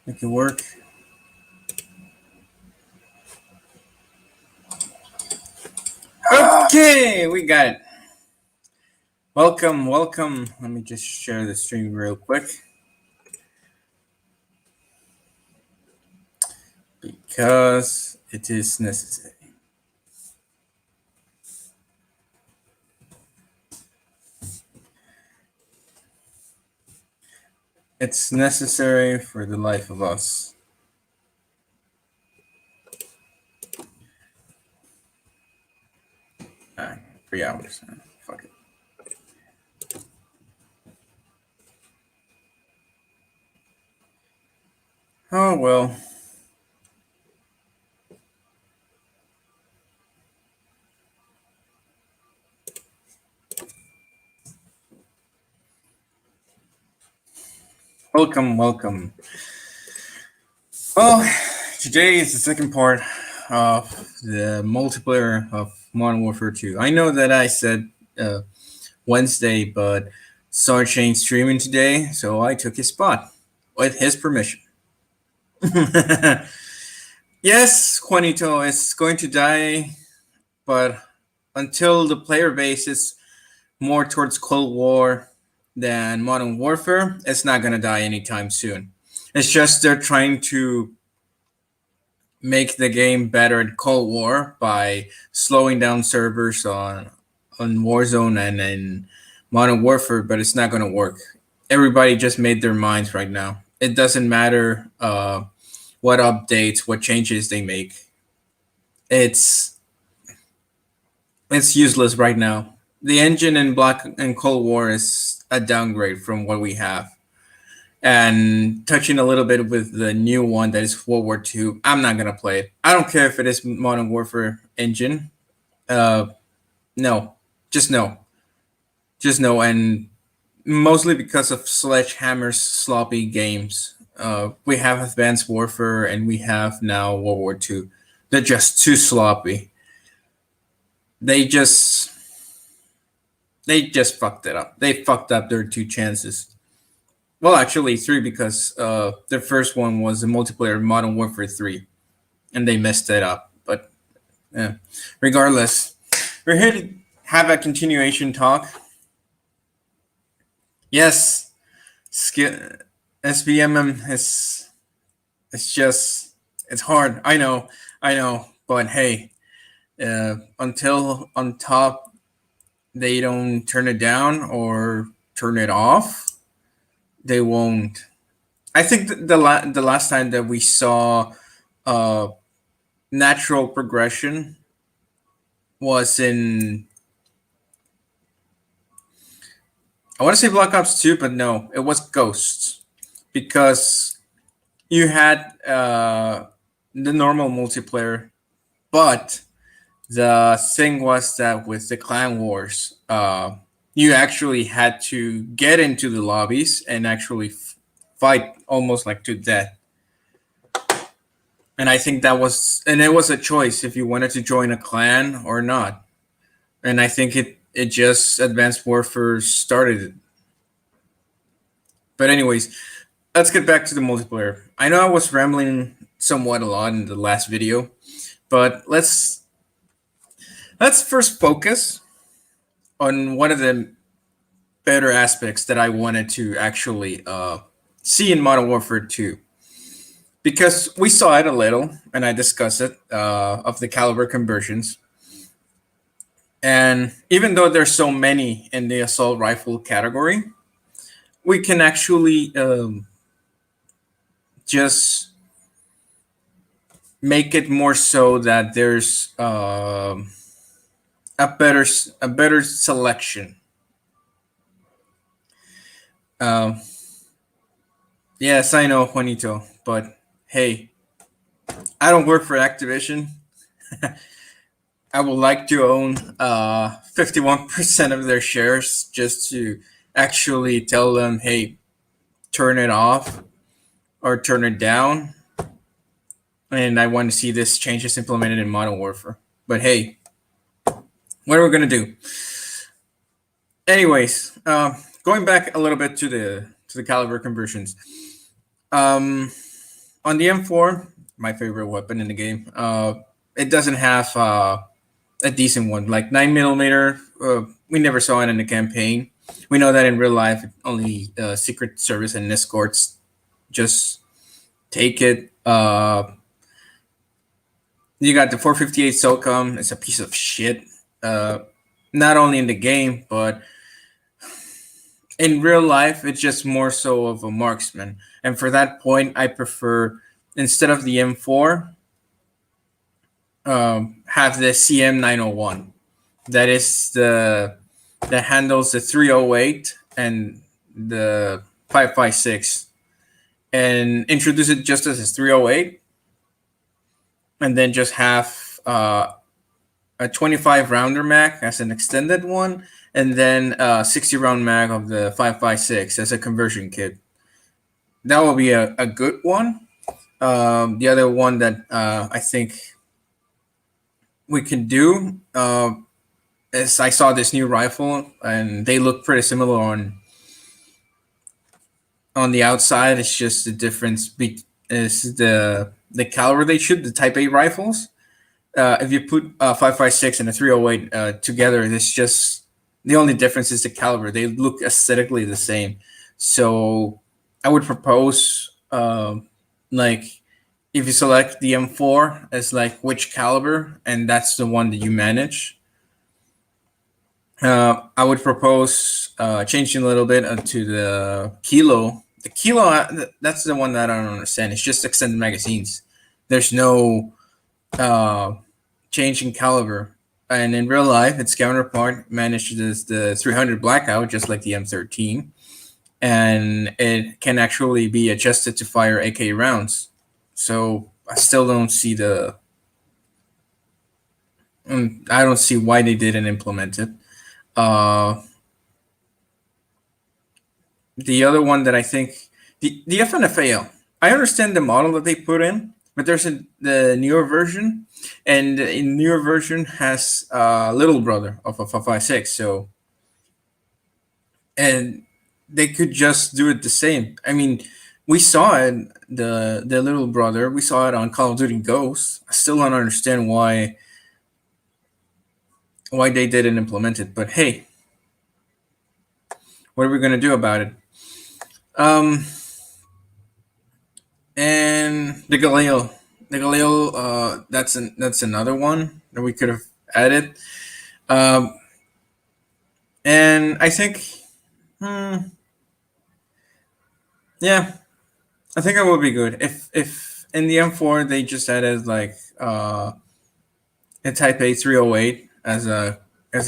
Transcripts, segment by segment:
Make it work. Okay, we got it. Welcome. Let me just share the stream real quick. Because it is necessary. It's necessary for the life of us. 3 hours. Fuck it. Oh well. Welcome. Well, today is the second part of the multiplayer of Modern Warfare 2. I know that I said Wednesday, but Sarge ain't streaming today, so I took his spot with his permission. Yes, Juanito is going to die, but until the player base is more towards Cold War than Modern Warfare, it's not going to die anytime soon. It's just they're trying to make the game better at Cold War by slowing down servers on Warzone and in Modern Warfare, but it's not going to work. Everybody just made their minds right now. It doesn't matter what updates, what changes they make. It's useless right now. The engine in Black and Cold War is a downgrade from what we have. And touching a little bit with the new one that is World War II, I'm not gonna play it. I don't care if it is Modern Warfare engine. No, just no, and mostly because of Sledgehammer's sloppy games. We have Advanced Warfare and we have now World War II. They're just too sloppy. They just fucked it up. They fucked up their 2 chances. Well, actually 3 because the first one was a multiplayer Modern Warfare 3, and they messed it up. But regardless, we're here to have a continuation talk. Yes, SBMM is it's hard. I know, but hey, until on top they don't turn it down or turn it off, they won't. I think the last time that we saw natural progression was in, I want to say Black Ops 2, but no, it was Ghosts, because you had the normal multiplayer, but the thing was that with the Clan Wars, you actually had to get into the lobbies and actually fight almost like to death. And I think that was, and it was a choice if you wanted to join a clan or not. And I think it just Advanced Warfare started it. But anyways, let's get back to the multiplayer. I know I was rambling somewhat a lot in the last video, but let's first focus on one of the better aspects that I wanted to actually see in Modern Warfare 2. Because we saw it a little, and I discussed it, of the caliber conversions. And even though there's so many in the assault rifle category, we can actually just make it more so that there's a better selection. Yes, I know, Juanito, but hey, I don't work for Activision. I would like to own 51% of their shares just to actually tell them, hey, turn it off or turn it down. And I want to see this changes implemented in Modern Warfare. But hey, what are we going to do? Anyways, going back a little bit to to the caliber conversions. Um, on the M4, my favorite weapon in the game, it doesn't have a decent one. Like 9 millimeter, we never saw it in the campaign. We know that in real life, only Secret Service and escorts just take it. You got the 458 SOCOM. It's a piece of shit. Uh, Not only in the game, but in real life, it's just more so of a marksman. And for that point, I prefer, instead of the M4, have the CM901. That is the that handles the 308 and the 556, and introduce it just as a 308, and then just have a 25 rounder mag as an extended one, and then 60 round mag of the 556 as a conversion kit. That will be a good one. The other one that I think we can do is, I saw this new rifle and they look pretty similar on the outside. It's just the difference is the caliber they shoot, the Type A rifles. If you put 556 and a 308 together, it's just the only difference is the caliber. They look aesthetically the same. So I would propose, like, if you select the M4 as like which caliber, and that's the one that you manage. I would propose changing a little bit to the kilo. The kilo, that's the one that I don't understand. It's just extended magazines. There's no change in caliber. And in real life, its counterpart manages the 300 blackout, just like the M13. And it can actually be adjusted to fire AK rounds. So I still don't see I don't see why they didn't implement it. The other one that I think, the FNFAL, I understand the model that they put in, but there's the newer version, and the newer version has a little brother of a 556. So, and they could just do it the same. I mean, we saw it, the little brother. We saw it on Call of Duty Ghosts. I still don't understand why they didn't implement it. But hey, what are we gonna do about it? And the Galil, that's another one that we could have added. Um, and I think, yeah, I think it would be good if in the M4 they just added like a Type A 308 as a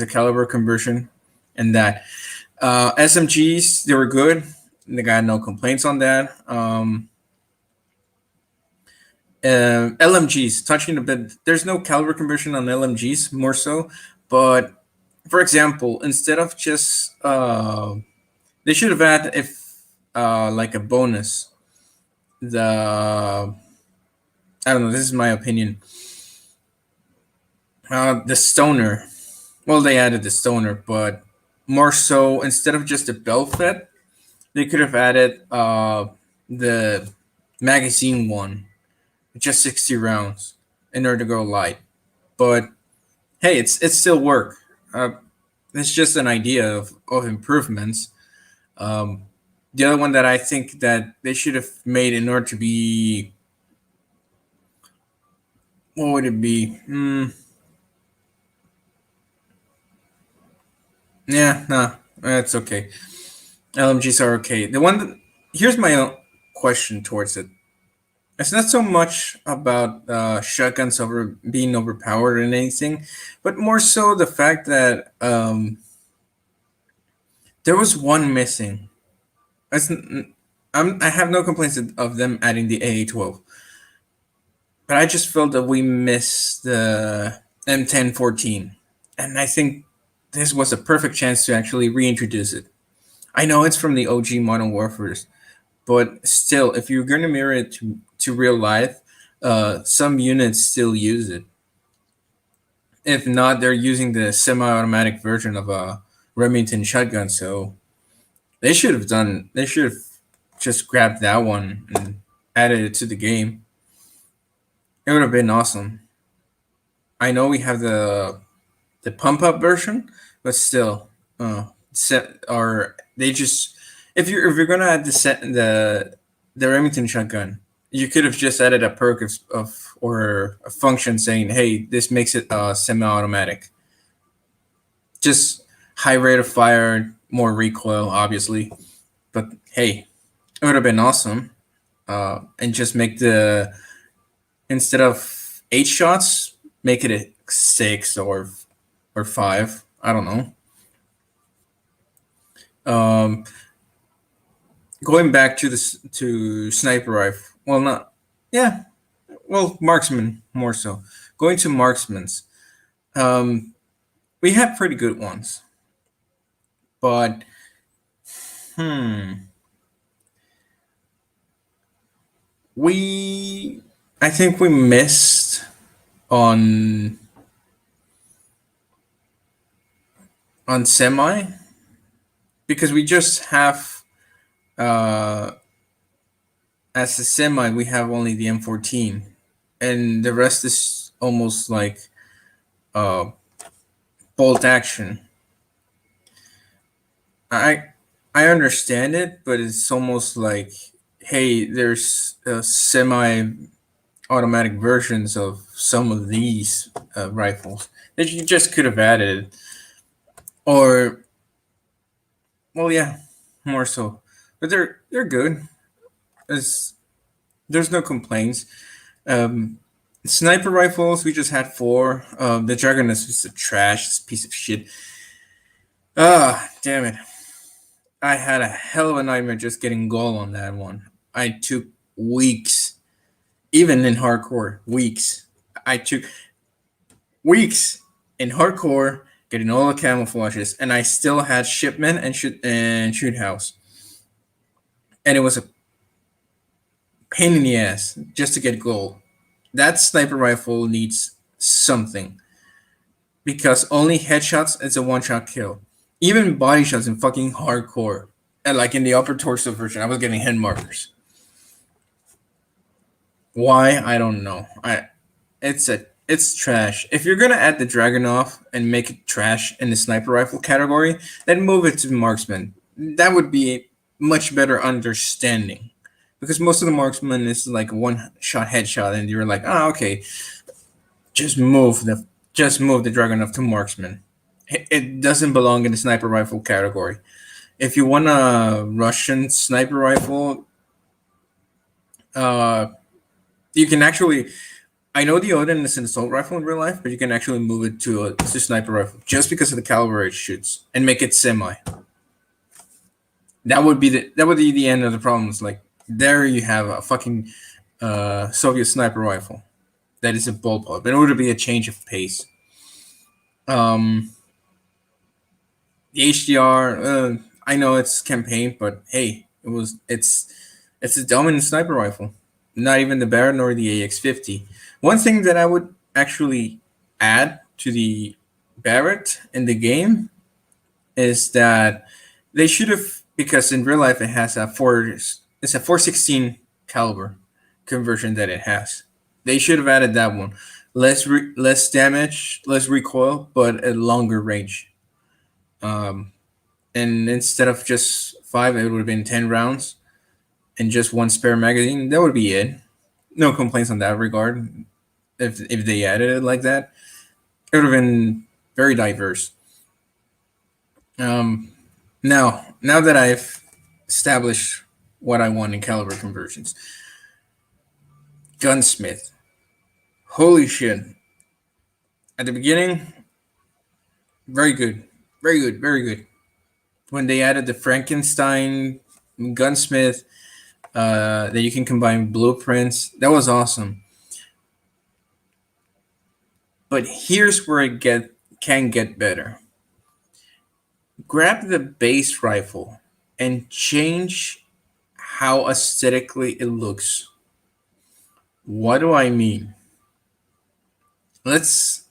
caliber conversion, and that SMGs, they were good. They got no complaints on that. LMGs, touching a bit, there's no caliber conversion on LMGs, more so. But for example, instead of just they should have had, if like a bonus, the I don't know, this is my opinion. The stoner. Well, they added the stoner, but more so, instead of just the bell fed, they could have added the magazine one, just 60 rounds in order to go light. But hey, it's still work. It's just an idea of improvements. The other one that I think that they should have made in order to be, what would it be? Yeah, nah, that's okay. LMGs are okay. Here's my own question towards it. It's not so much about shotguns being overpowered or anything, but more so the fact that there was one missing. I have no complaints of them adding the AA-12, but I just felt that we missed the M1014, and I think this was a perfect chance to actually reintroduce it. I know it's from the OG Modern Warfare, but still, if you're going to mirror it to real life, some units still use it. If not, they're using the semi-automatic version of a Remington shotgun. So they should have just grabbed that one and added it to the game, it would have been awesome. I know we have the pump up version, but still, set or they just if you're gonna add the Remington shotgun, you could have just added a perk of or a function saying, "Hey, this makes it semi-automatic." Just high rate of fire, more recoil, obviously, but hey, it would have been awesome. And just make the instead of 8 shots, make it a 6 or 5. I don't know. Um, Going back to to sniper rifle. Well, not yeah. Well, marksman more so. Going to marksman's. Um, we have pretty good ones, but hmm, we I think we missed on semi because we just have uh as a semi we have only the M14, and the rest is almost like uh bolt action. I I understand it, but it's almost like, hey, there's semi-automatic versions of some of these rifles that you just could have added, or well, yeah, more so. But they're good. There's there's no complaints. Um, Sniper rifles, we just had four. The Dragoness was a trash, this piece of shit. Ah, damn it. I had a hell of a nightmare just getting goal on that one. I took weeks, even in hardcore, weeks. I took weeks in hardcore getting all the camouflages, and I still had shipment and shoot house, and it was a pain in the ass just to get gold. That sniper rifle needs something because only headshots is a one shot kill. Even body shots in fucking hardcore, and like in the upper torso version, I was getting hit markers. Why I don't know. It's trash. If you're gonna add the Dragunov and make it trash in the sniper rifle category, then move it to marksman. That would be much better understanding. Because most of the marksman is like one shot headshot, and you're like, oh okay, just move the just move the Dragunov to marksman. It doesn't belong in the sniper rifle category. If you want a Russian sniper rifle, uh, you can actually I know the Odin is an assault rifle in real life, but you can actually move it to a sniper rifle just because of the caliber it shoots and make it semi. That would be the end of the problems. Like there you have a fucking Soviet sniper rifle that is a bullpup. In order to be a change of pace. Um, the HDR, I know it's campaign, but hey, it's a dominant sniper rifle. Not even the Baron nor the AX-50. One thing that I would actually add to the Barrett in the game is that they should have, because in real life it has it's a 416 caliber conversion that it has. They should have added that one. Less damage, less recoil, but a longer range. Um, and instead of just 5, it would have been 10 rounds and just one spare magazine. That would be it. No complaints on that regard. If they added it like that, it would have been very diverse. Um, now that I've established what I want in caliber conversions, gunsmith. Holy shit! At the beginning, very good, very good, very good. When they added the Frankenstein gunsmith, that you can combine blueprints, that was awesome. But here's where it can get better. Grab the base rifle and change how aesthetically it looks. What do I mean? Let's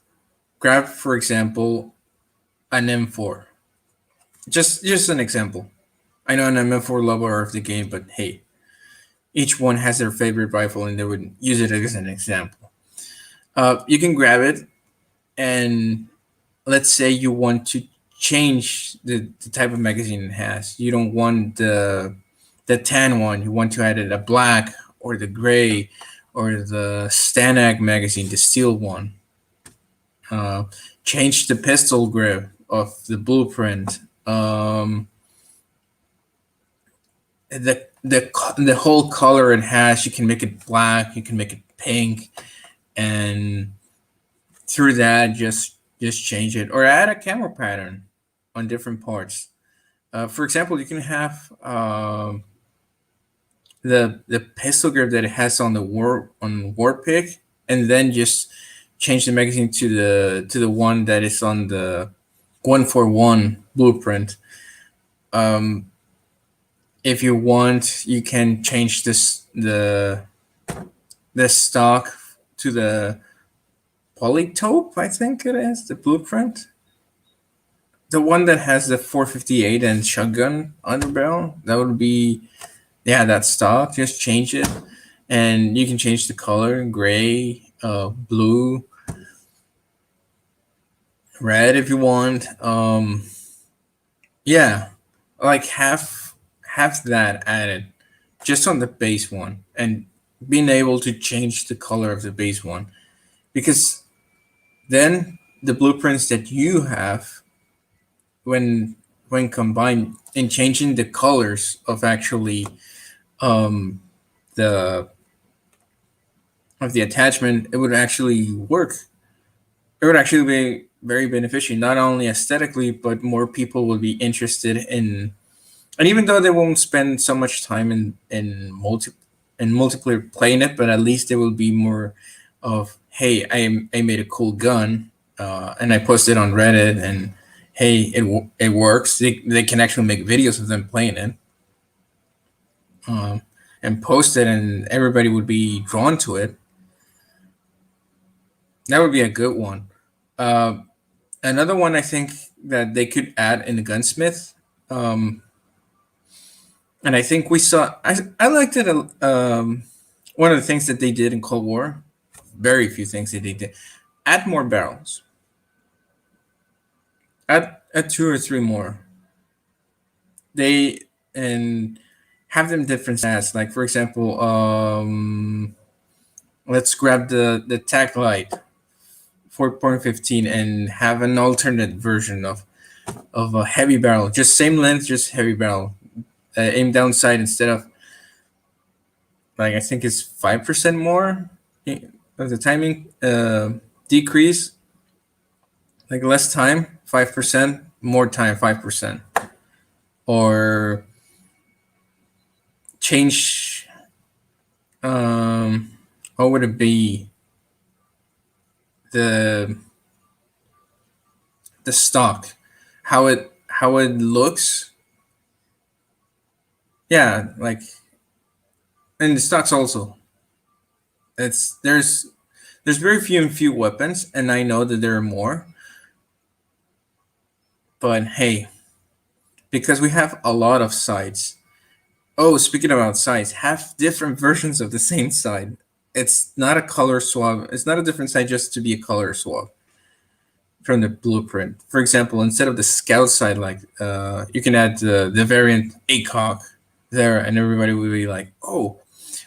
grab, for example, an M4. Just an example. I know an M4 lover of the game, but hey, each one has their favorite rifle, and they would use it as an example. You can grab it, and let's say you want to change the type of magazine it has. You don't want the tan one. You want to add it a black or the gray or the Stanag magazine, the steel one. Uh, Change the pistol grip of the blueprint. The whole color it has, you can make it black, you can make it pink, and through that just change it or add a camera pattern on different parts. For example, you can have the pistol grip that it has on the war pick, and then just change the magazine to the one that is on the 141 blueprint. Um, if you want, you can change the stock to the polytope. I think it is the blueprint. The one that has the 458 and shotgun underbarrel. That would be, yeah, that stock. Just change it, and you can change the color: gray, blue, red if you want. Yeah, like have that added just on the base one, and being able to change the color of the base one, because then the blueprints that you have, when combined and changing the colors of actually um the of the attachment, it would actually work. It would actually be very beneficial, not only aesthetically, but more people will be interested in. And even though they won't spend so much time in multiplayer playing it, but at least there will be more of, hey, I made a cool gun, and I posted on Reddit, and hey, it works. They can actually make videos of them playing it, um, and post it, and everybody would be drawn to it. That would be a good one. Uh, Another one I think that they could add in the gunsmith, um, and I think we saw. I liked it. One of the things that they did in Cold War, very few things that they did, add more barrels. Add two or three more. They and have them different stats. Like for example, let's grab the tac light 4.15 and have an alternate version of a heavy barrel, just same length, just heavy barrel. Aim down sight instead of, like, I think it's 5% more of the timing decrease, like less time, 5%, more time, 5%, or change. What would it be? The stock, how it looks. Yeah, like, and the stocks also. It's there's very few weapons, and I know that there are more. But hey, because we have a lot of sides. Oh, speaking about sides, have different versions of the same side. It's not a color swap. It's not a different side just to be a color swap from the blueprint. For example, instead of the scout side, like you can add the variant ACOG there, and everybody will be like, oh,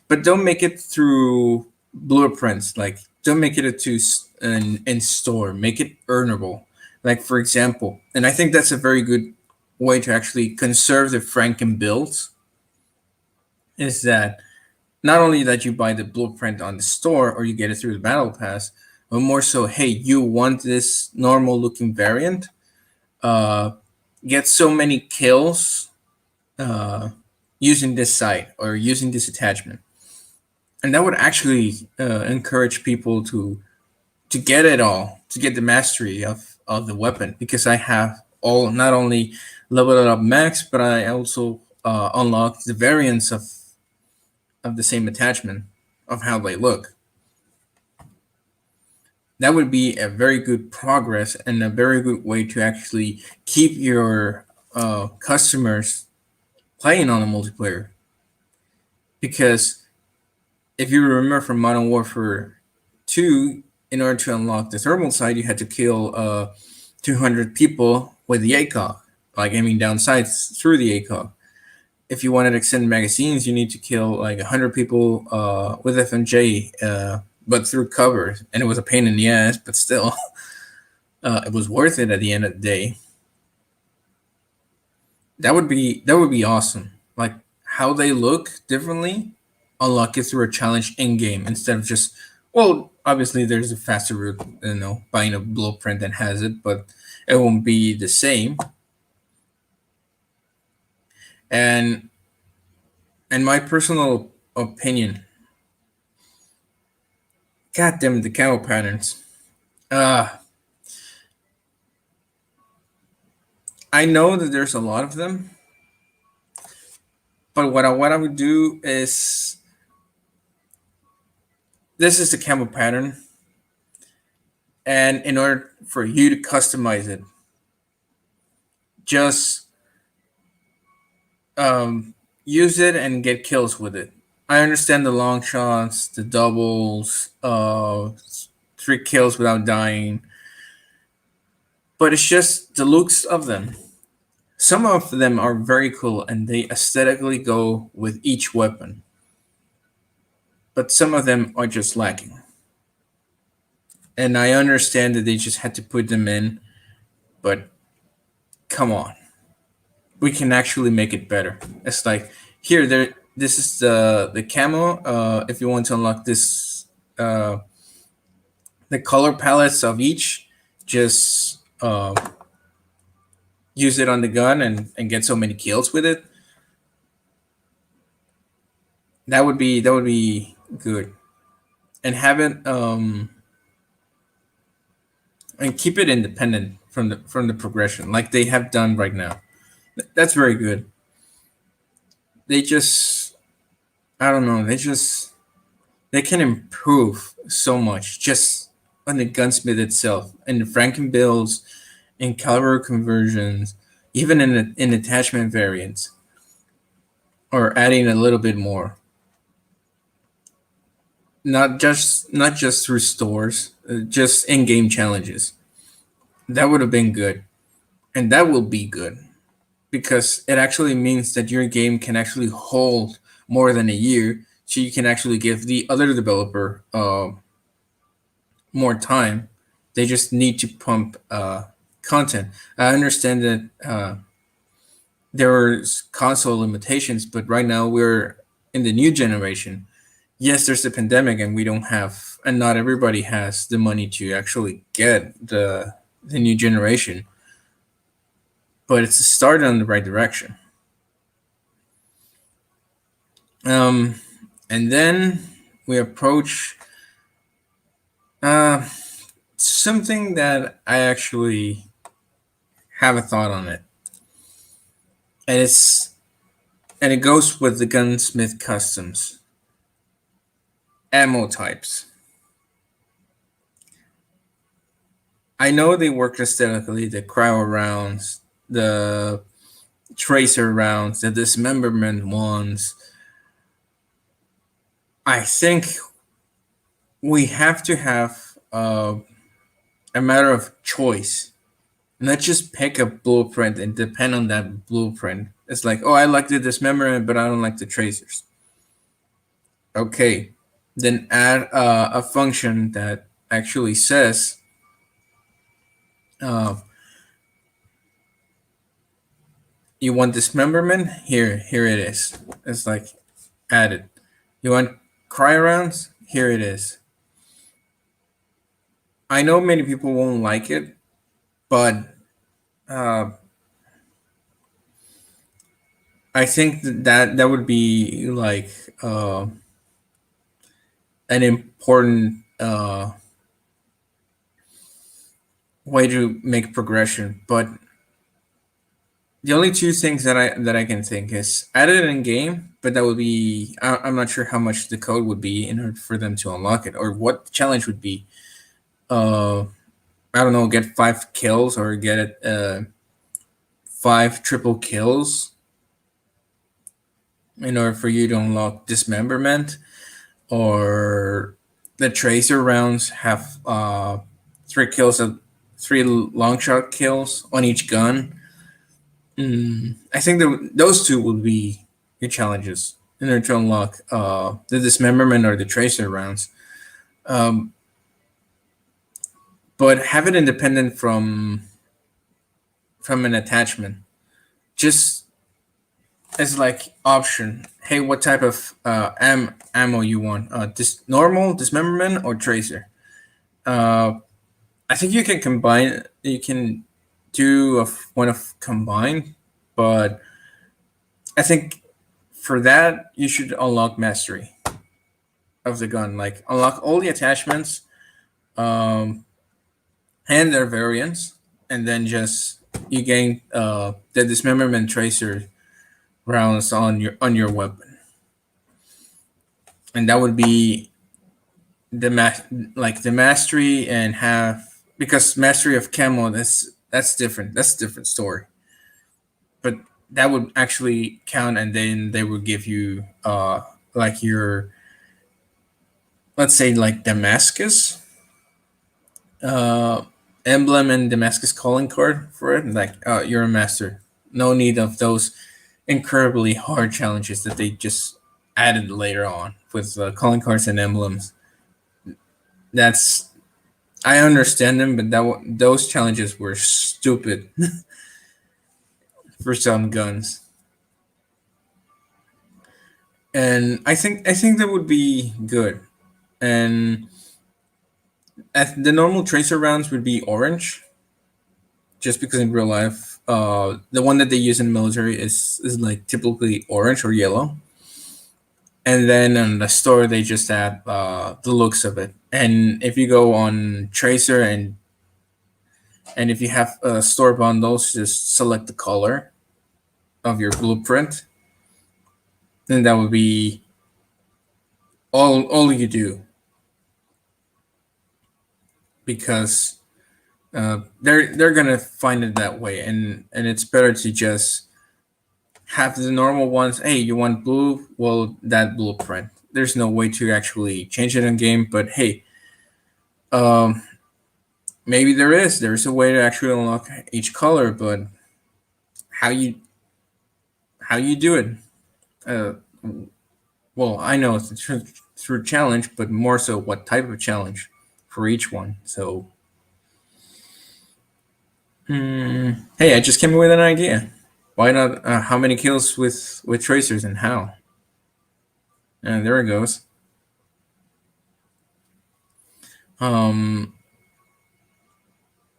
but don't make it through blueprints. Like, don't make it to in store. Make it earnable. Like for example, and I think that's a very good way to actually conserve the Franken builds. Is that not only that you buy the blueprint on the store or you get it through the battle pass, but more so, hey, you want this normal looking variant, uh, get so many kills uh, using this site or using this attachment, and that would actually encourage people to get it all, to get the mastery of the weapon, because I have all not only leveled it up max, but I also unlocked the variants of the same attachment of how they look. That would be a very good progress and a very good way to actually keep your customers playing on a multiplayer. Because if you remember from Modern Warfare 2, in order to unlock the thermal sight, you had to kill 200 people with the ACOG, like aiming down sights through the ACOG. If you wanted extended magazines, you need to kill like 100 people with FMJ, but through cover. And it was a pain in the ass, but still, it was worth it at the end of the day. That would be awesome. Like how they look differently, unlock it through a challenge in game instead of just, well, obviously there's a faster route, buying a blueprint that has it, but it won't be the same. And and my personal opinion, god damn the camo patterns. Uh I know that there's a lot of them, but what I would do is, this is the camo pattern, and in order for you to customize it, just use it and get kills with it. I understand the long shots, the doubles, 3 kills without dying, but it's just the looks of them. Some of them are very cool and they aesthetically go with each weapon, but some of them are just lacking. And I understand that they just had to put them in, but come on, we can actually make it better. It's like, here, there. This is the camo. If you want to unlock this, the color palettes of each, just use it on the gun and get so many kills with it. That would be good, and have it and keep it independent from the progression, like they have done right now. That's very good. They just, I don't know. They can improve so much just on the gunsmith itself and the Franken builds and caliber conversions, even in attachment variants, or adding a little bit more. Not just through stores, just in game challenges. That would have been good, and that will be good because it actually means that your game can actually hold more than a year, so you can actually give the other developer more time. They just need to pump content. I understand that there's console limitations, but right now we're in the new generation. Yes, there's a pandemic, and we don't have, and not everybody has the money to actually get the new generation. But it's a start on the right direction. Um, and then we approach uh, something that I actually have a thought on it, and it goes with the gunsmith customs ammo types. I know they work aesthetically, the cryo rounds, the tracer rounds, the dismemberment ones. I think we have to have a matter of choice. Not just pick a blueprint and depend on that blueprint. It's like, oh, I like the dismemberment, but I don't like the tracers. Okay, then add a function that actually says, uh, you want dismemberment? Here it is. It's like added. You want cry rounds? Here it is. I know many people won't like it, but uh, I think that would be like an important way to make progression. But the only two things that I can think is add it in game, but that would be, I'm not sure how much the code would be in order for them to unlock it, or what the challenge would be. Uh, I don't know, get 5 kills or get it 5 triple kills. in order for you to unlock dismemberment, or the tracer rounds have 3 kills of 3 long shot kills on each gun. I think those two would be your challenges in order to unlock the dismemberment or the tracer rounds. Um, but have it independent from an attachment. Just as like option. Hey, what type of ammo you want? Normal dismemberment or tracer? Uh, I think you can combine. You can do one of combined, but I think for that you should unlock mastery of the gun. Like unlock all the attachments, um, and their variants, and then just you gain the dismemberment tracer rounds on your weapon, and that would be like the mastery and have, because mastery of camo, that's different. That's a different story. But that would actually count, and then they would give you like your, let's say, like Damascus uh emblem and Damascus calling card for it. Like you're a master. No need of those incredibly hard challenges that they just added later on with calling cards and emblems. That's, I understand them, but those challenges were stupid for some guns. And I think that would be good. And the normal tracer rounds would be orange, just because in real life, the one that they use in the military is like typically orange or yellow. And then in the store they just add the looks of it. And if you go on tracer and if you have store bundles, just select the color of your blueprint, then that would be all you do, because they're gonna find it that way, and it's better to just have the normal ones. Hey, you want blue? Well, that blueprint. There's no way to actually change it in game, but hey, um, maybe there's a way to actually unlock each color, but how you how you do it? Uh, well, I know it's through challenge, but more so what type of challenge for each one. So, hey, I just came up with an idea. Why not? How many kills with tracers and how? And there it goes. Um,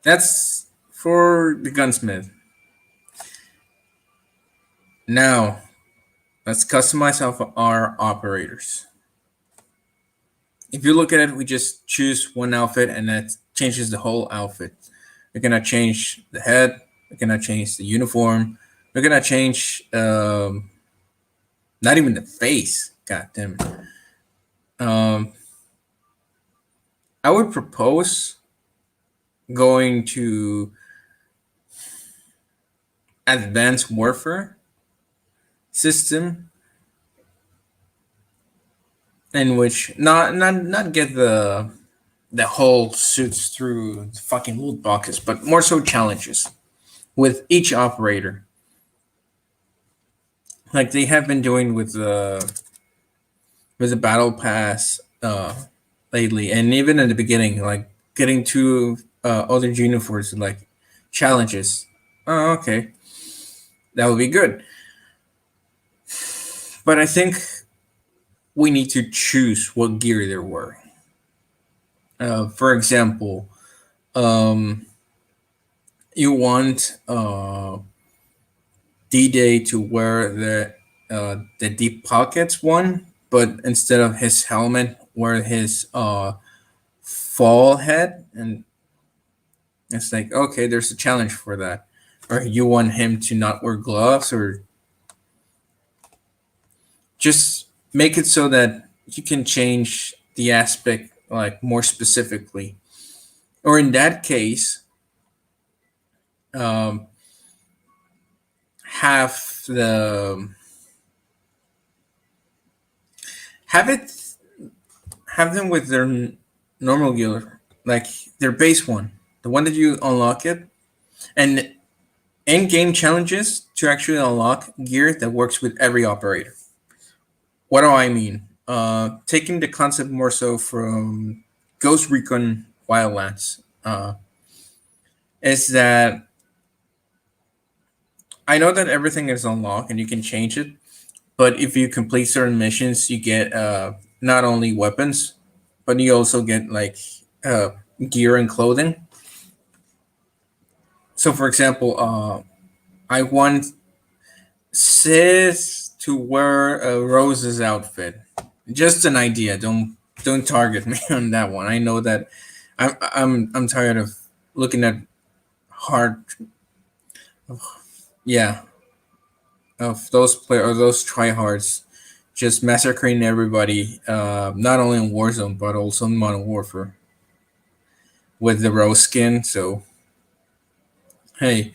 that's for the gunsmith. Now, let's customize our operators. If you look at it, we just choose one outfit and that changes the whole outfit. We're gonna change the head. We're gonna change the uniform. We're gonna change not even the face. God damn it. Um, I would propose going to advanced warfare system, in which not get the whole suits through the fucking loot boxes, but more so challenges with each operator, like they have been doing with the battle pass lately, and even in the beginning, like getting to other uniforms like challenges. Oh, okay, that would be good. But I think we need to choose what gear they're wearing. For example, um, you want D-Day to wear the deep pockets one, but instead of his helmet, wear his fall head, and it's like, okay, there's a challenge for that. Or you want him to not wear gloves, or just make it so that you can change the aspect like more specifically. Or in that case, um, have have it have them with their normal gear, like their base one, the one that you unlock it, and in-game challenges to actually unlock gear that works with every operator. What do I mean? Taking the concept more so from Ghost Recon Wildlands, is that I know that everything is unlocked and you can change it, but if you complete certain missions, you get not only weapons, but you also get like uh, gear and clothing. So, for example, I want Sis to wear a Rose's outfit. Just an idea. Don't target me on that one. I know that I'm tired of looking at hard, yeah, of those play or those tryhards just massacring everybody. Not only in Warzone but also in Modern Warfare with the Rose skin. So hey,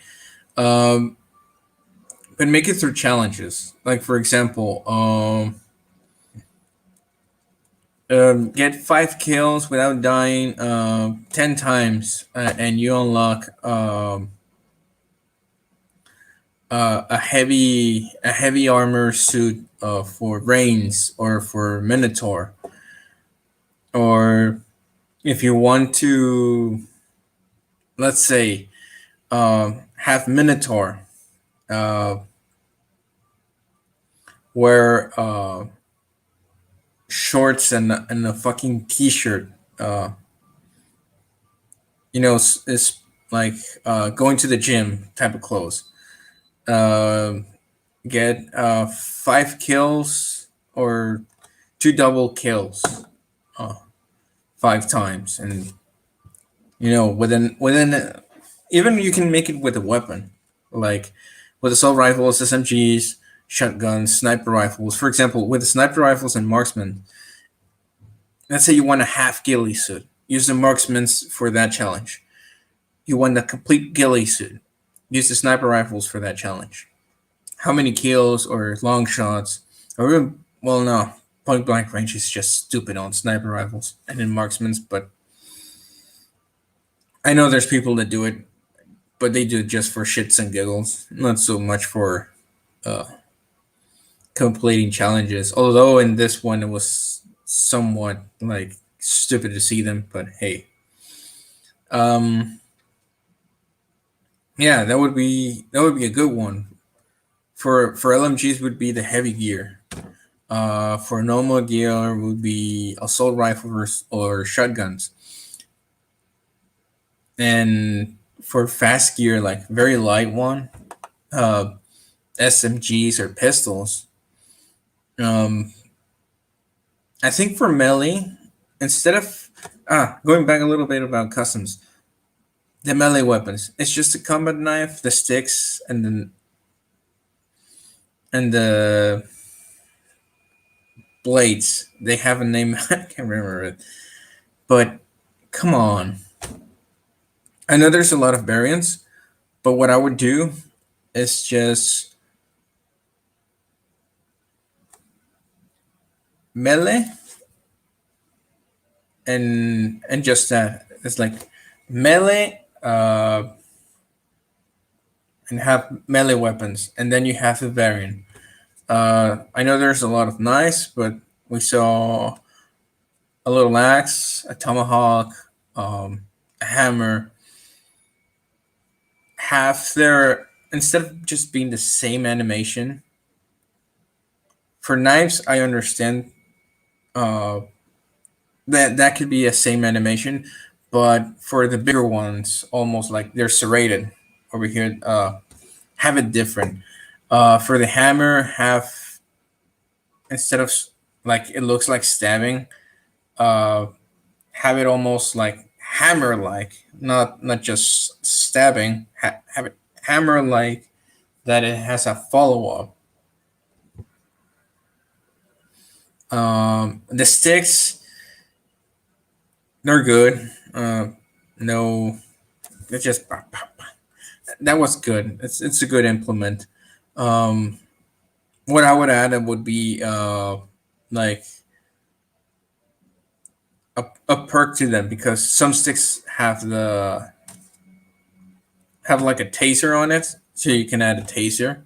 um, but make it through challenges. Like for example, get 5 kills without dying 10 times, and you unlock a heavy armor suit for Reigns or for Minotaur. Or if you want to, let's say, have Minotaur uh, wear shorts and a fucking t-shirt. It's like going to the gym type of clothes. Uh, get 5 kills or 2 double kills uh, 5 times, and within even you can make it with a weapon, like with assault rifles, SMGs, shotguns, sniper rifles. For example, with the sniper rifles and marksman, let's say you want a half ghillie suit, use the marksmans for that challenge. You want the complete ghillie suit, use the sniper rifles for that challenge. How many kills or long shots, or even, well, no, point blank range is just stupid on sniper rifles and in marksmans. But I know there's people that do it, but they do it just for shits and giggles, not so much for uh, completing challenges. Although in this one it was somewhat like stupid to see them, but hey, um, yeah, that would be a good one for LMGs. Would be the heavy gear. For normal gear would be assault rifles or shotguns, and for fast gear, like very light one, uh, SMGs or pistols. Um, I think for melee, instead of going back a little bit about customs, the melee weapons, it's just a combat knife, the sticks, and the blades. They have a name. I can't remember it, but come on. I know there's a lot of variants, but what I would do is just melee and just that. It's like melee and have melee weapons, and then you have the variant. I know there's a lot of knives, but we saw a little axe, a tomahawk, a hammer. Have their instead of just being the same animation. For knives, I understand uh, that could be a same animation, but for the bigger ones, almost like they're serrated over here. Have it different. For the hammer, have instead of like it looks like stabbing, uh, have it almost like hammer like, not just stabbing. Have it hammer like that. It has a follow up. The sticks, they're good. No, it's just that was good. It's a good implement. Um, what I would add would be like a perk to them because some sticks have like a taser on it, so you can add a taser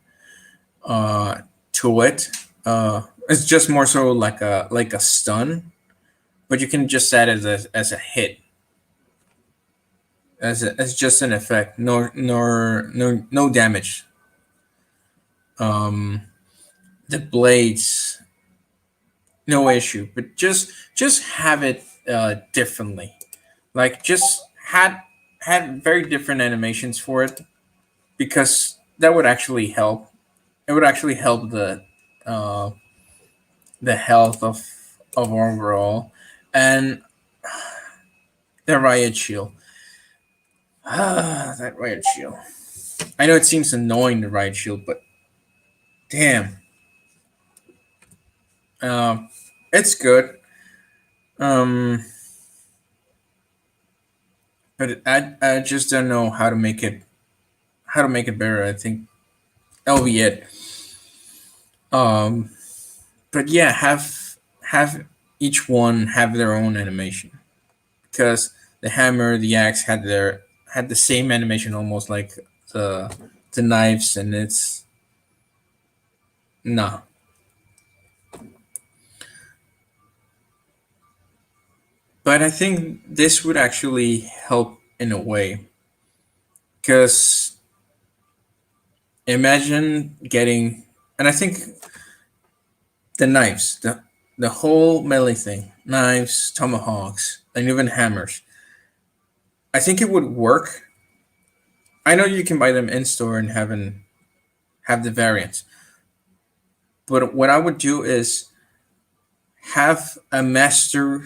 uh, to it. It's just more so like a stun, but you can just add it as a hit, as just an effect. No damage. Um, the blades, no issue, but just have it differently. Like just had very different animations for it because that would actually help. It would actually help uh, the health of overall, and the riot shield. That riot shield. I know it seems annoying, the riot shield, but damn, um, it's good. Um, but I just don't know how to make it better. I think that'll be it. Um, but yeah, have each one have their own animation because the hammer, the axe had the same animation almost like the the knives, and it's nah. But I think this would actually help in a way because imagine getting, and I think the knives, the whole melee thing, knives, tomahawks, and even hammers. I think it would work. I know you can buy them in store and have the variants, but what I would do is have a master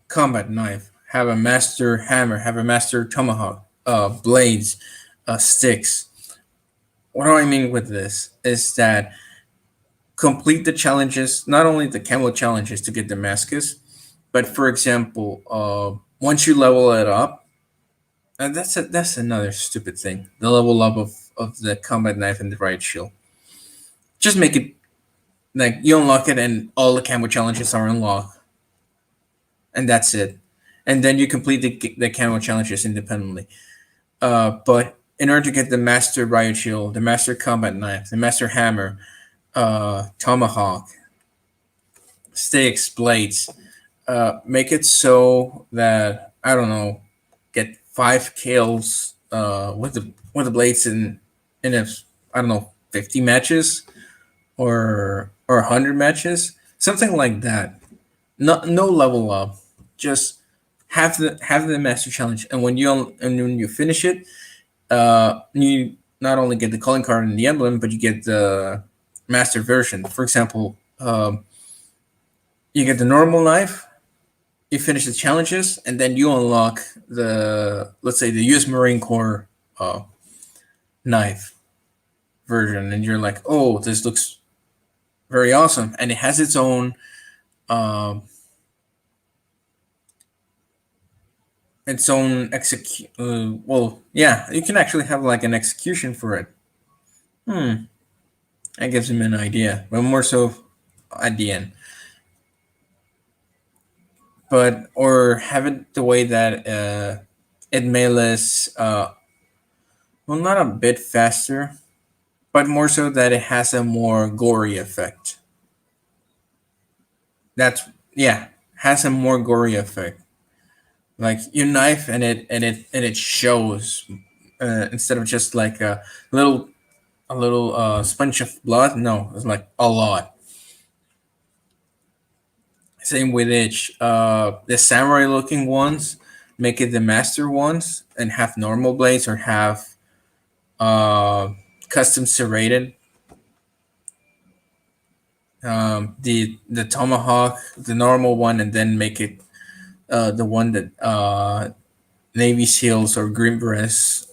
combat knife, have a master hammer, have a master tomahawk, blades, sticks. What do I mean with this is that complete the challenges, not only the camo challenges to get Damascus, but for example, once you level it up, and that's another stupid thing. The level up of the combat knife and the riot shield. Just make it like you unlock it and all the camo challenges are unlocked, and that's it. And then you complete the camo challenges independently. But in order to get the master riot shield, the master combat knife, the master hammer, tomahawk, sticks, blades, make it so that I don't know, get 5 kills with the blades in a I don't know 50 matches or 100 matches, something like that. No level up, just have the master challenge, and when you finish it, you not only get the calling card and the emblem, but you get the master version. For example, you get the normal knife, you finish the challenges, and then you unlock the let's say the U.S. Marine Corps knife version, and you're like, oh, this looks very awesome, and it has um, its own execute. Well, yeah, you can actually have like an execution for it. Hmm, that gives him an idea, but more so at the end. But or have it the way that it melees well, not a bit faster, but more so that it has a more gory effect. That's yeah, has a more gory effect. Like you knife and it shows instead of just like little a little sponge of blood. No, it's like a lot. Same with itch. The samurai looking ones make it the master ones and have normal blades or have uh, custom serrated. The tomahawk, the normal one, and then make it the one that Navy SEALs or Green Berets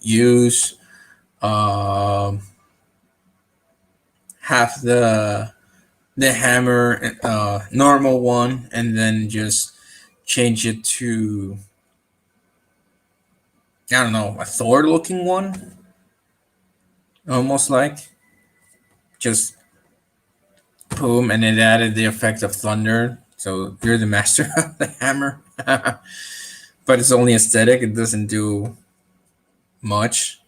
use. Um, have the hammer normal one, and then just change it to I don't know a Thor looking one, almost like just boom, and it added the effect of thunder So you're the master of the hammer, but it's only aesthetic. It doesn't do much.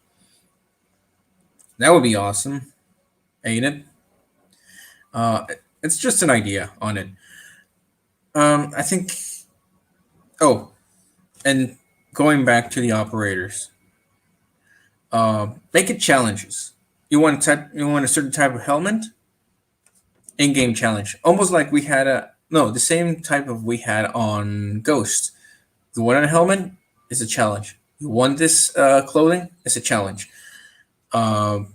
That would be awesome, ain't it? Uh, it's just an idea on it. I think. Oh, and going back to the operators, make it challenges. You want type. You want a certain type of helmet. In-game challenge, almost like we had a no, the same type of we had on Ghost. The one on a helmet is a challenge. You want this clothing? It's a challenge. Um,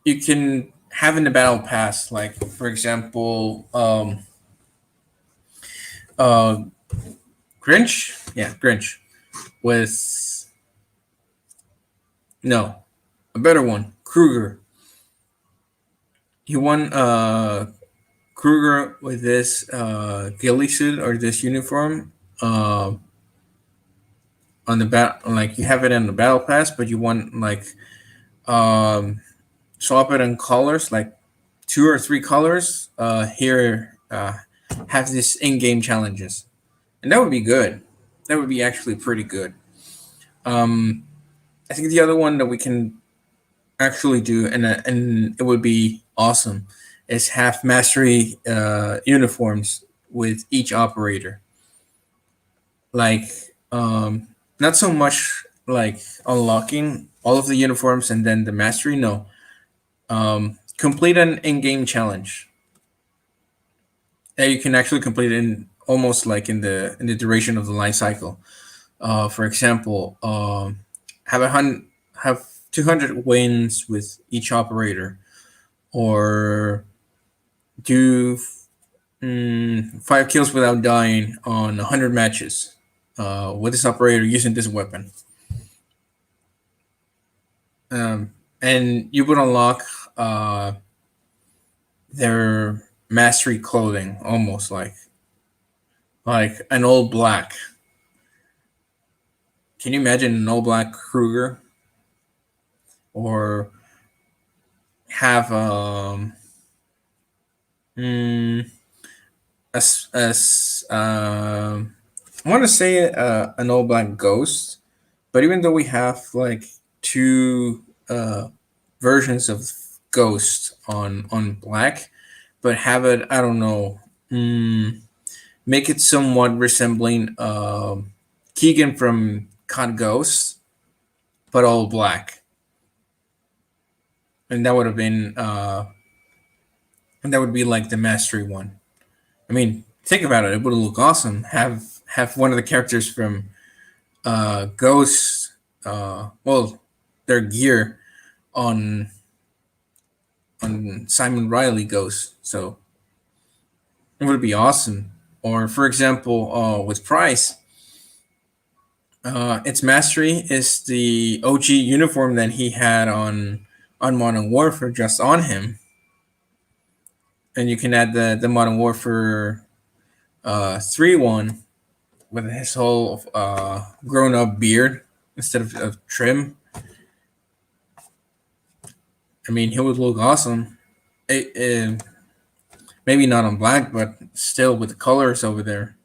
you can have in the battle pass, like for example, uh, Grinch. Yeah, Grinch with no a better one, Kruger. You want Kruger with this ghillie suit or this uniform. On the like you have it in the battle pass, but you want like um swap it in colors, like two or three colors. Here, have this in-game challenges, and that would be good. That would be actually pretty good. Um, I think the other one that we can actually do, and it would be awesome, is have mastery uniforms with each operator. Like, not so much like unlocking all of the uniforms and then the mastery. No, complete an in-game challenge that you can actually complete in almost like in the duration of the life cycle. For example, have a have 200 wins with each operator, or do 5 kills without dying on 100 matches with this operator using this weapon. And you would unlock their mastery clothing, almost like an all black. Can you imagine an all black Kruger, or have mm, as I want to say an all black ghost, but even though we have like two versions of ghost on black, but have it, I don't know, make it somewhat resembling Keegan from Cod Ghost, but all black, and that would have been and that would be like the mastery one. I mean, think about it; it would look awesome. Have one of the characters from Ghost, well, their gear on Simon Riley Ghost, so it would be awesome. Or for example, with Price, its mastery is the OG uniform that he had on Modern Warfare, just on him, and you can add the Modern Warfare 3 1 with his whole grown up beard instead of trim. I mean, he would look awesome. Maybe not on black, but still with the colors over there.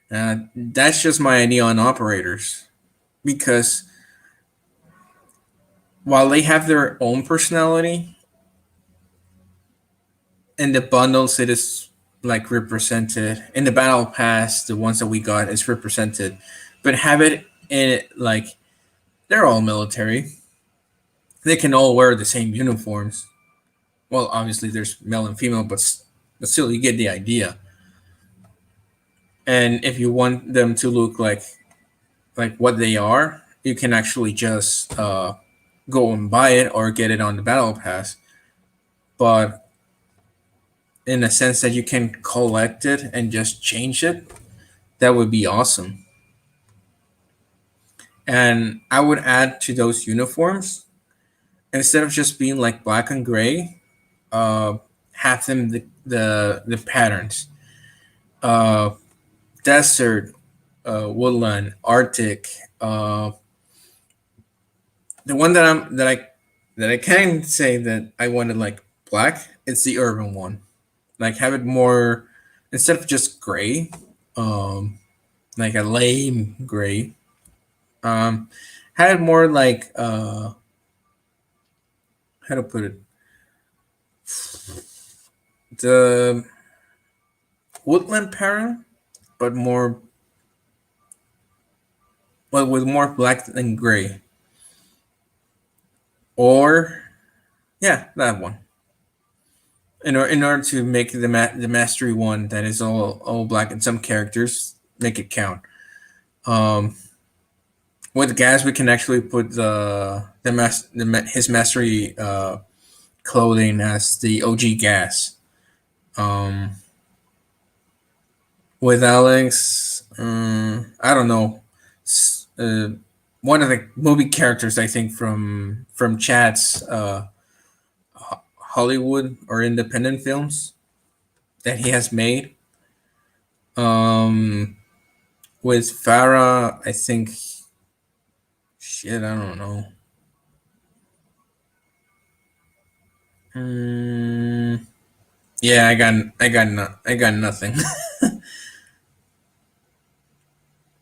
That's just my idea on operators, because while they have their own personality, in the bundles it is like represented in the battle pass. The ones that we got is represented, but have it in it like they're all military. They can all wear the same uniforms. Well, obviously there's male and female, but still you get the idea. And if you want them to look like what they are, you can actually just go and buy it or get it on the battle pass. But in a sense that you can collect it and just change it, that would be awesome. And I would add to those uniforms, instead of just being like black and gray, uh, have them the patterns. Uh, Desert, woodland, Arctic. The one that I can say that I wanted like black, it's the urban one. Like have it more instead of just gray, um, like a lame gray. Um, had it more like how to put it, the woodland pattern, but more, well, with more black than gray. Or yeah, that one. In order to make the mastery one that is all black and some characters, make it count. Um, with gas, we can actually put his mastery clothing as the OG gas. Um, with Alex, I don't know. One of the movie characters I think from Chad's Hollywood or independent films that he has made. Um, with Farah, I think shit. I don't know. Mm, yeah, I got nothing.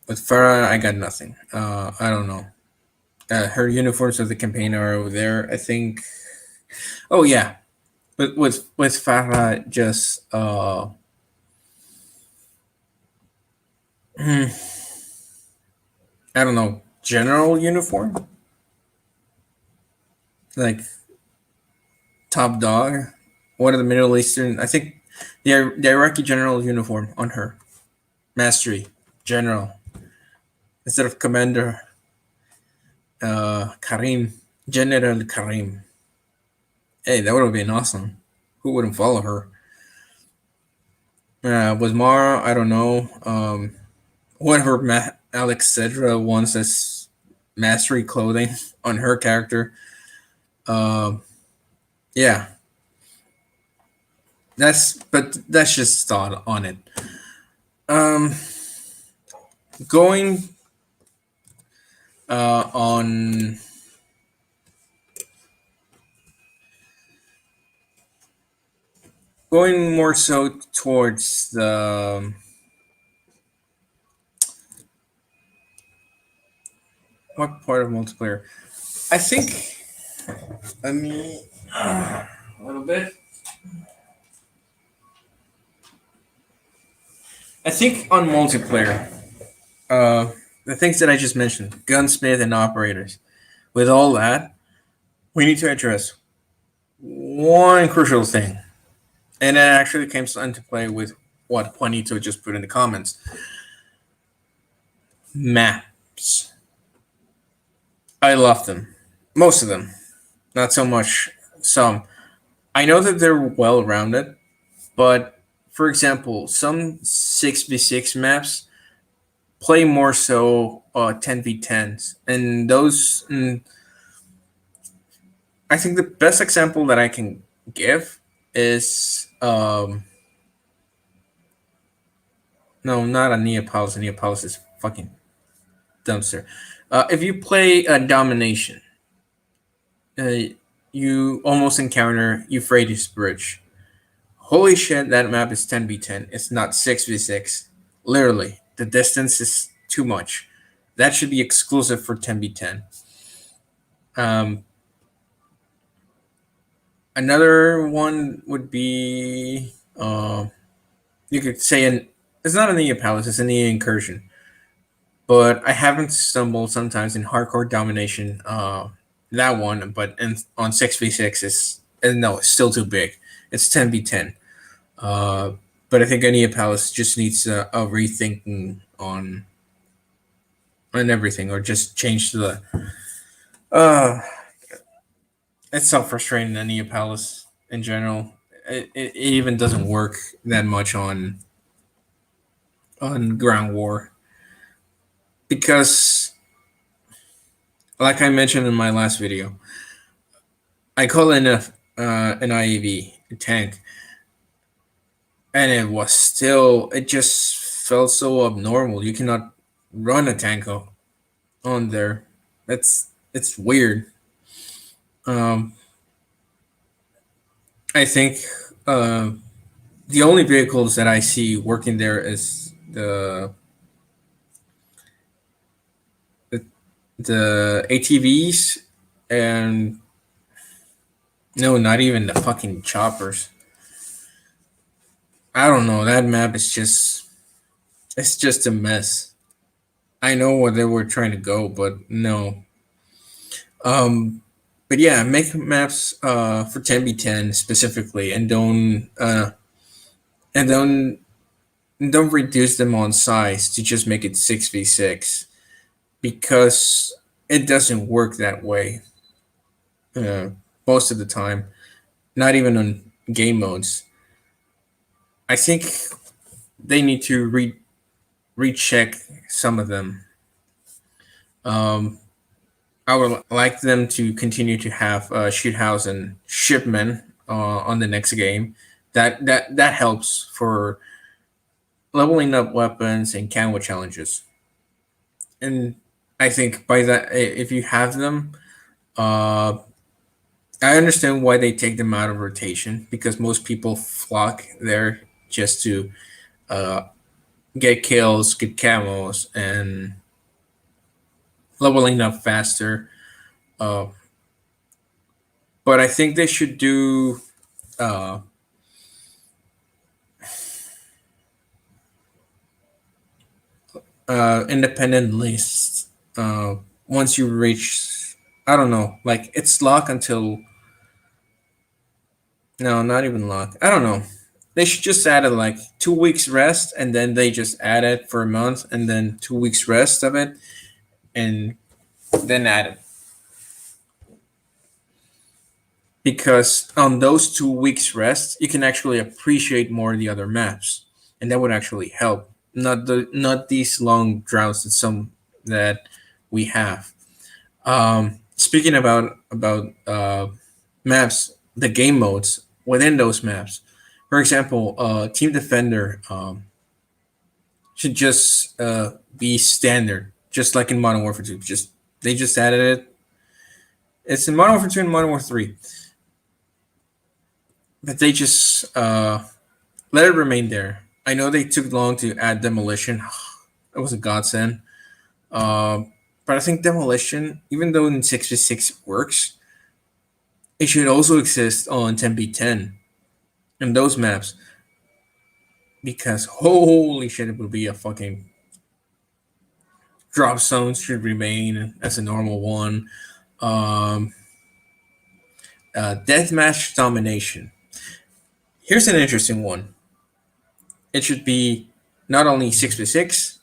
With Farah, I got nothing. I don't know. Her uniforms of the campaign are over there. I think. Oh yeah, with Farah, just I don't know, general uniform, like top dog. One of the Middle Eastern. I think the Iraqi general uniform on her mastery general instead of commander. Karim, General Karim. Hey, that would have been awesome. Who wouldn't follow her? With Mara, I don't know. Whatever Alex Cedra wants as mastery clothing on her character. Um, yeah, that's just thought on it. Um, going on going more so towards the what part of multiplayer? I think. Let me a little bit. I think on multiplayer, the things that I just mentioned, gunsmith and operators, with all that, we need to address one crucial thing, and it actually came into play with what Juanito just put in the comments: maps. I love them, most of them, not so much some. I know that they're well rounded, but for example, some 6v6 maps play more so 10v10s, and those I think the best example that I can give is no, not a Neapolis. A Neapolis is fucking dumpster. If you play Domination, uh, you almost encounter Euphrates Bridge. Holy shit, that map is 10v10. It's not 6v6. Literally, the distance is too much. That should be exclusive for 10v10. Um, Another one would be you could say it's not a Nia Palace, it's a Nia Incursion. But I haven't stumbled sometimes in hardcore domination. That one, but on 6v6 is no, it's still too big. It's 10v10. Uh, but I think Nia Palace just needs a rethinking on everything, or just change the. Uh, it's so frustrating. Nia Palace in general. It even doesn't work that much on ground war because, like I mentioned in my last video, I call it an IEV a tank, and it just felt so abnormal. You cannot run a tank on there. It's weird. Um, I think uh, the only vehicles that I see working there is the, the ATVs and no, not even the fucking choppers. I don't know. That map is just it's just a mess. I know where they were trying to go, but no. Um, but yeah, make maps for 10v10 specifically, and don't reduce them on size to just make it 6v6 because it doesn't work that way uh, most of the time. Not even on game modes. I think they need to recheck some of them. Um, I would like them to continue to have shoot house and shipment on the next game. That helps for leveling up weapons and camo challenges. And I think by that, if you have them, uh, I understand why they take them out of rotation because most people flock there just to uh, get kills, get camos, and leveling up faster. Uh, but I think they should do uh, independent lists once you reach. I don't know, like it's locked until no, not even locked. I don't know. They should just add it like 2 weeks rest, and then they just add it for a month, and then 2 weeks rest of it, and then add it. Because on those 2 weeks rest, you can actually appreciate more of the other maps, and that would actually help. Not these long droughts that some that we have. Speaking about maps, the game modes within those maps. For example, Team Defender should just be standard, just like in Modern Warfare 2. Just they just added it. It's in Modern Warfare 2 and Modern Warfare 3, but they just let it remain there. I know they took long to add demolition. It was a godsend. Uh, but I think demolition, even though in 6v6 works, it should also exist on 10v10 in those maps because holy shit, it would be a fucking drop zones should remain as a normal one. Um, Deathmatch domination. Here's an interesting one. It should be not only 6v6,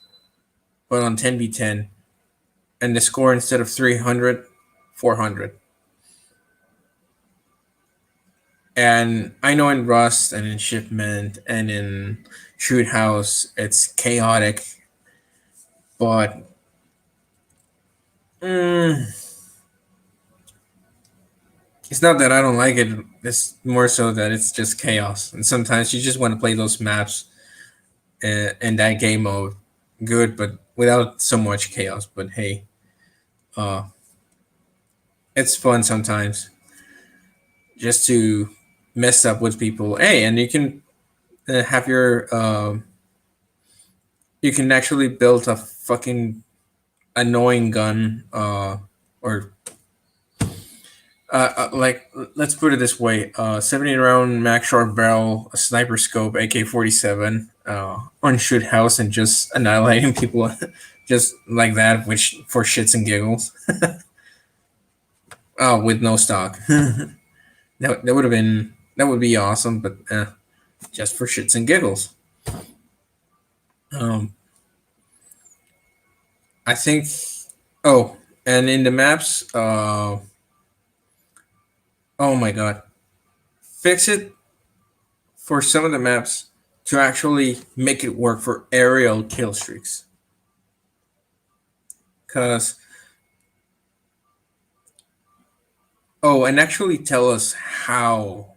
but on 10v10, and the score instead of 300, 400. And I know in Rust and in Shipment and in Shoot House, it's chaotic, but it's not that I don't like it. It's more so that it's just chaos. And sometimes you just want to play those maps in that game mode good, but without so much chaos. But hey, uh, it's fun sometimes just to mess up with people. Hey, and you can have your you can actually build a fucking annoying gun or like let's put it this way: 70 round max short barrel, a sniper scope, AK-47, on shoot house, and just annihilating people, just like that, which for shits and giggles, with no stock. That would have been that would be awesome, but just for shits and giggles. Um, I think. Oh, and in the maps, oh my god, fix it for some of the maps to actually make it work for aerial kill streaks. Cause and actually tell us how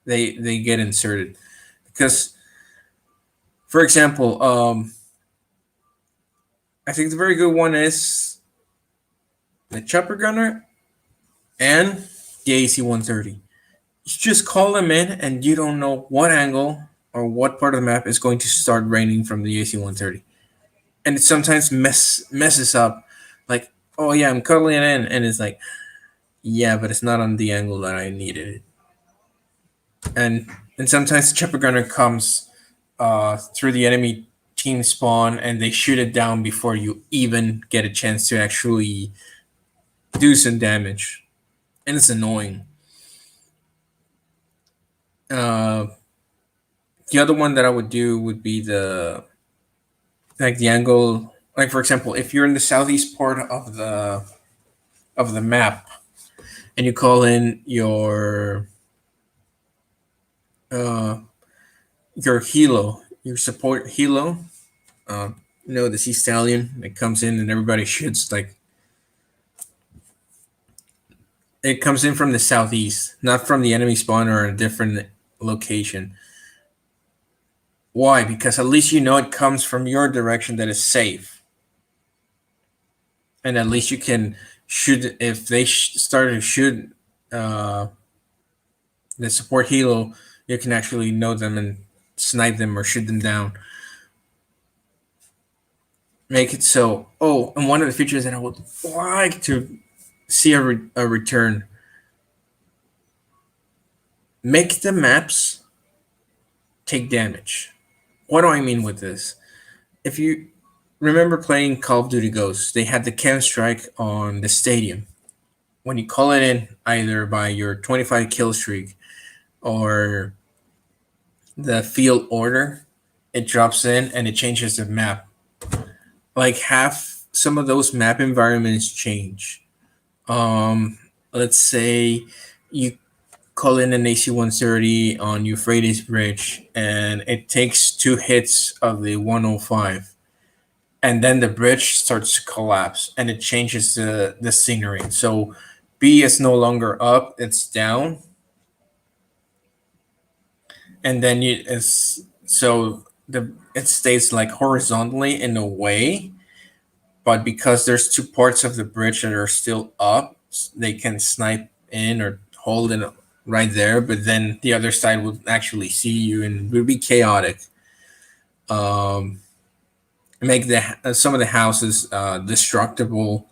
they get inserted. Because for example, I think the very good one is the chopper gunner and the AC 130. you just call them in, and you don't know what angle or what part of the map is going to start raining from the AC-130, and it sometimes messes up. Like, oh yeah, I'm cuddling it in, and it's like, yeah, but it's not on the angle that I needed it. And sometimes the chopper gunner comes through the enemy team spawn, and they shoot it down before you even get a chance to actually do some damage, and it's annoying. Uh, the other one that I would do would be the angle. Like, for example, if you're in the southeast part of the map, and you call in uh, your helo, your support helo, uh, the sea stallion that comes in and everybody shoots, like, it comes in from the southeast, not from the enemy spawn or a different location. Why? Because at least you know it comes from your direction that is safe, and at least you can shoot if they start to shoot uh, the support helo. You can actually know them and snipe them or shoot them down. Make it so. Oh, and one of the features that I would like to see a return. Make the maps take damage. What do I mean with this? If you remember playing Call of Duty Ghosts, they had the cam strike on the stadium. When you call it in, either by your 25 kill streak or the field order, it drops in and it changes the map. Like, half some of those map environments change. Um, let's say you call in an AC-130 on Euphrates Bridge, and it takes 2 hits of the 105, and then the bridge starts to collapse, and it changes the scenery. So B is no longer up; it's down, and then it's so it stays like horizontally in a way, but because there's two parts of the bridge that are still up, they can snipe in or hold it right there, but then the other side would actually see you and it would be chaotic. Um, make the some of the houses destructible,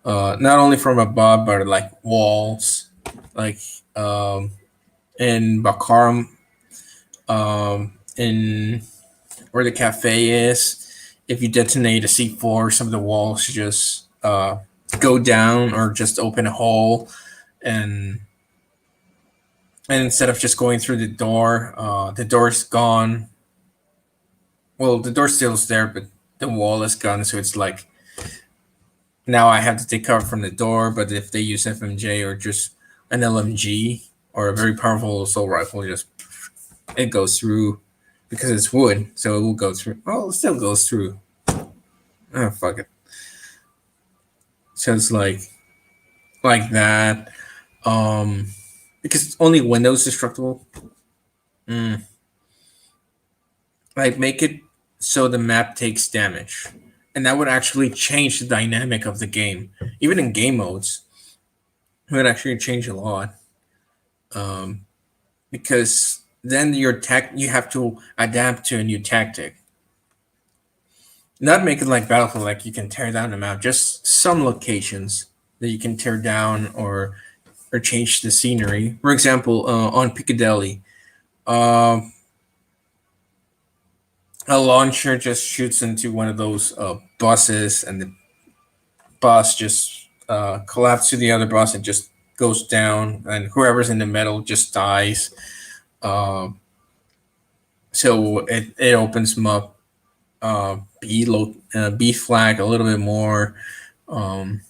not only from above but like walls, like in Bakaram, in where the cafe is. If you detonate a C4, some of the walls just go down or just open a hole, and instead of just going through the door's gone. Well, the door still's there, but the wall is gone. So it's like now I have to take cover from the door. But if they use FMJ or just an LMG or a very powerful assault rifle, just it goes through because it's wood, so it will go through. Oh, it still goes through. Oh, fuck it. So it's like that. Um, because only Windows destructible. Mm. Like, make it so the map takes damage, and that would actually change the dynamic of the game. Even in game modes, it would actually change a lot. Um, because then you have to adapt to a new tactic. Not make it like Battlefield, like you can tear down the map. Just some locations that you can tear down or change the scenery. For example, on Piccadilly, um, a launcher just shoots into one of those buses, and the bus just collapses to the other bus and just goes down, and whoever's in the middle just dies. Um, so it opens them up. B flag a little bit more, um,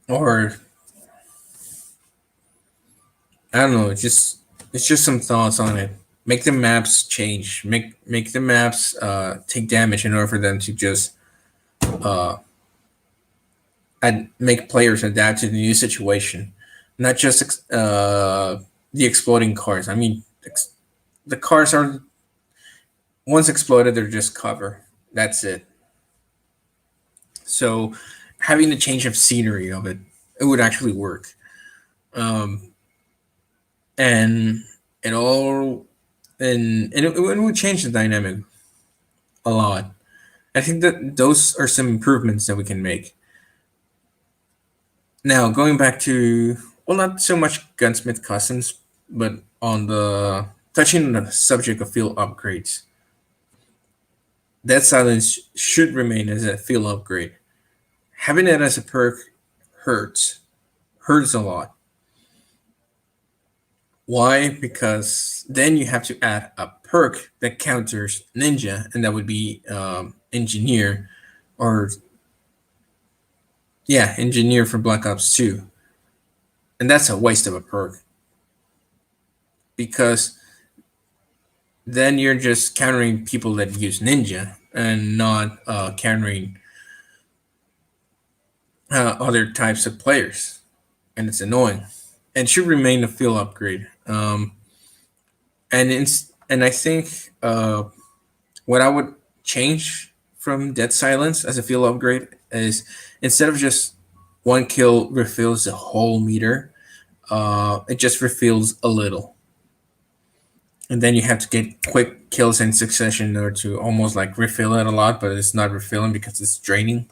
or I don't know. It's just some thoughts on it. Make the maps change. Make the maps take damage in order for them to just uh, and make players adapt to the new situation, not just the exploding cars. I mean, the cars are once exploded, they're just cover. That's it. So having the change of scenery of it, it would actually work. Um, and it all and it would change the dynamic a lot. I think that those are some improvements that we can make. Now, going back to, well, not so much gunsmith customs, but on the touching on the subject of field upgrades. That silence should remain as a field upgrade. Having it as a perk hurts. Hurts a lot. Why? Because then you have to add a perk that counters ninja, and that would be engineer, or yeah, engineer for Black Ops 2. And that's a waste of a perk because then you're just countering people that use ninja and not countering other types of players, and it's annoying. And should remain a field upgrade. And I think what I would change from Dead Silence as a field upgrade is, instead of just one kill refills the whole meter, it just refills a little. And then you have to get quick kills in succession in order to almost like refill it a lot, but it's not refilling because it's draining.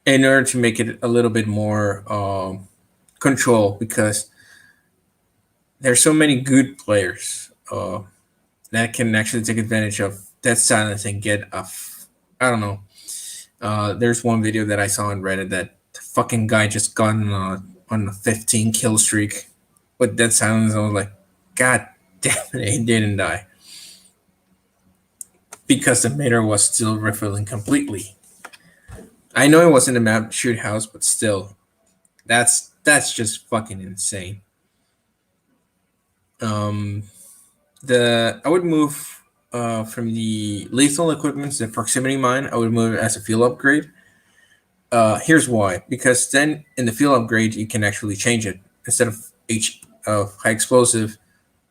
In order to make it a little bit more control, because there's so many good players that can actually take advantage of Dead Silence and get I don't know. There's one video that I saw on Reddit that the fucking guy just got on a 15 kill streak with Dead Silence. I was like, God damn it, he didn't die. Because the meter was still refilling completely. I know it wasn't a map shoot house, but still, that's just fucking insane. I would move from the lethal equipment to the proximity mine. I would move it as a field upgrade. Here's why: because then in the field upgrade you can actually change it. Instead of high explosive,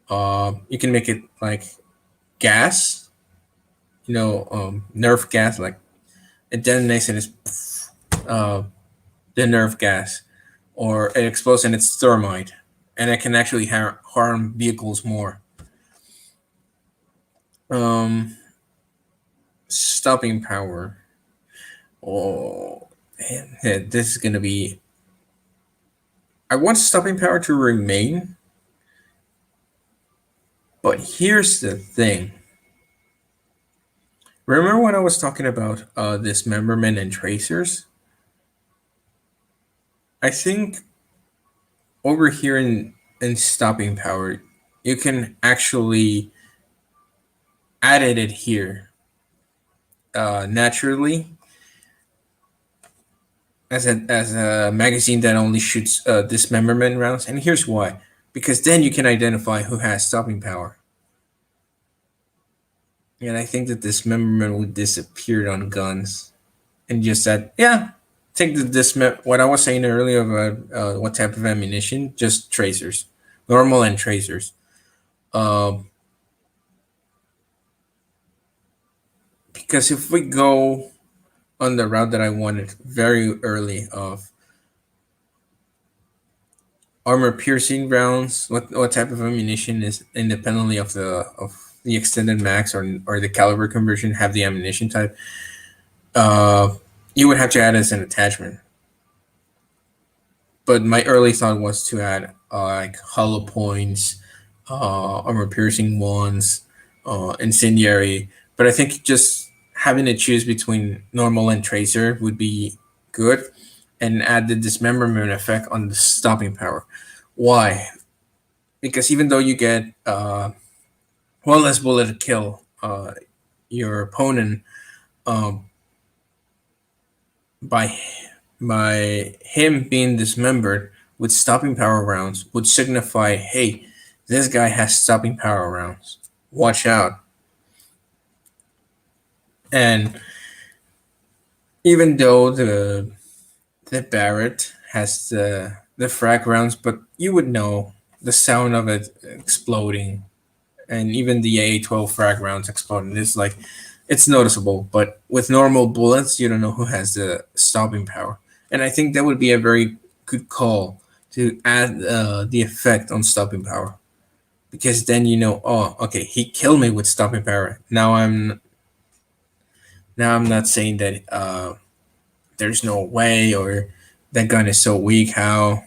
you can make it like gas. Nerf gas, like it detonates and it's the nerf gas, or it explodes and it's thermite, and it can actually harm vehicles more. Stopping power. Oh, man, this is gonna be. I want stopping power to remain, but here's the thing. Remember when I was talking about dismemberment and tracers? I think over here in stopping power, you can actually add it here naturally as a magazine that only shoots dismemberment rounds. And here's why: because then you can identify who has stopping power. And I think that dismemberment would disappear on guns, and just said, yeah, take what I was saying earlier about what type of ammunition, just tracers, normal and tracers. Because if we go on the route that I wanted very early of armor piercing rounds, what type of ammunition is independently of the extended max or the caliber conversion have the ammunition type, you would have to add as an attachment. But my early thought was to add like hollow points, armor piercing ones, incendiary. But I think just having to choose between normal and tracer would be good, and add the dismemberment effect on the stopping power. Why? Because even though you get one less bullet to kill your opponent, um, by him being dismembered with stopping power rounds would signify, hey, this guy has stopping power rounds. Watch out. And even though the Barrett has the frag rounds, but you would know the sound of it exploding, and even the A12 frag rounds exploding. It's noticeable, but with normal bullets, you don't know who has the stopping power. And I think that would be a very good call to add the effect on stopping power, because then you know, oh, okay, he killed me with stopping power. Now I'm not saying that there's no way, or that gun is so weak. How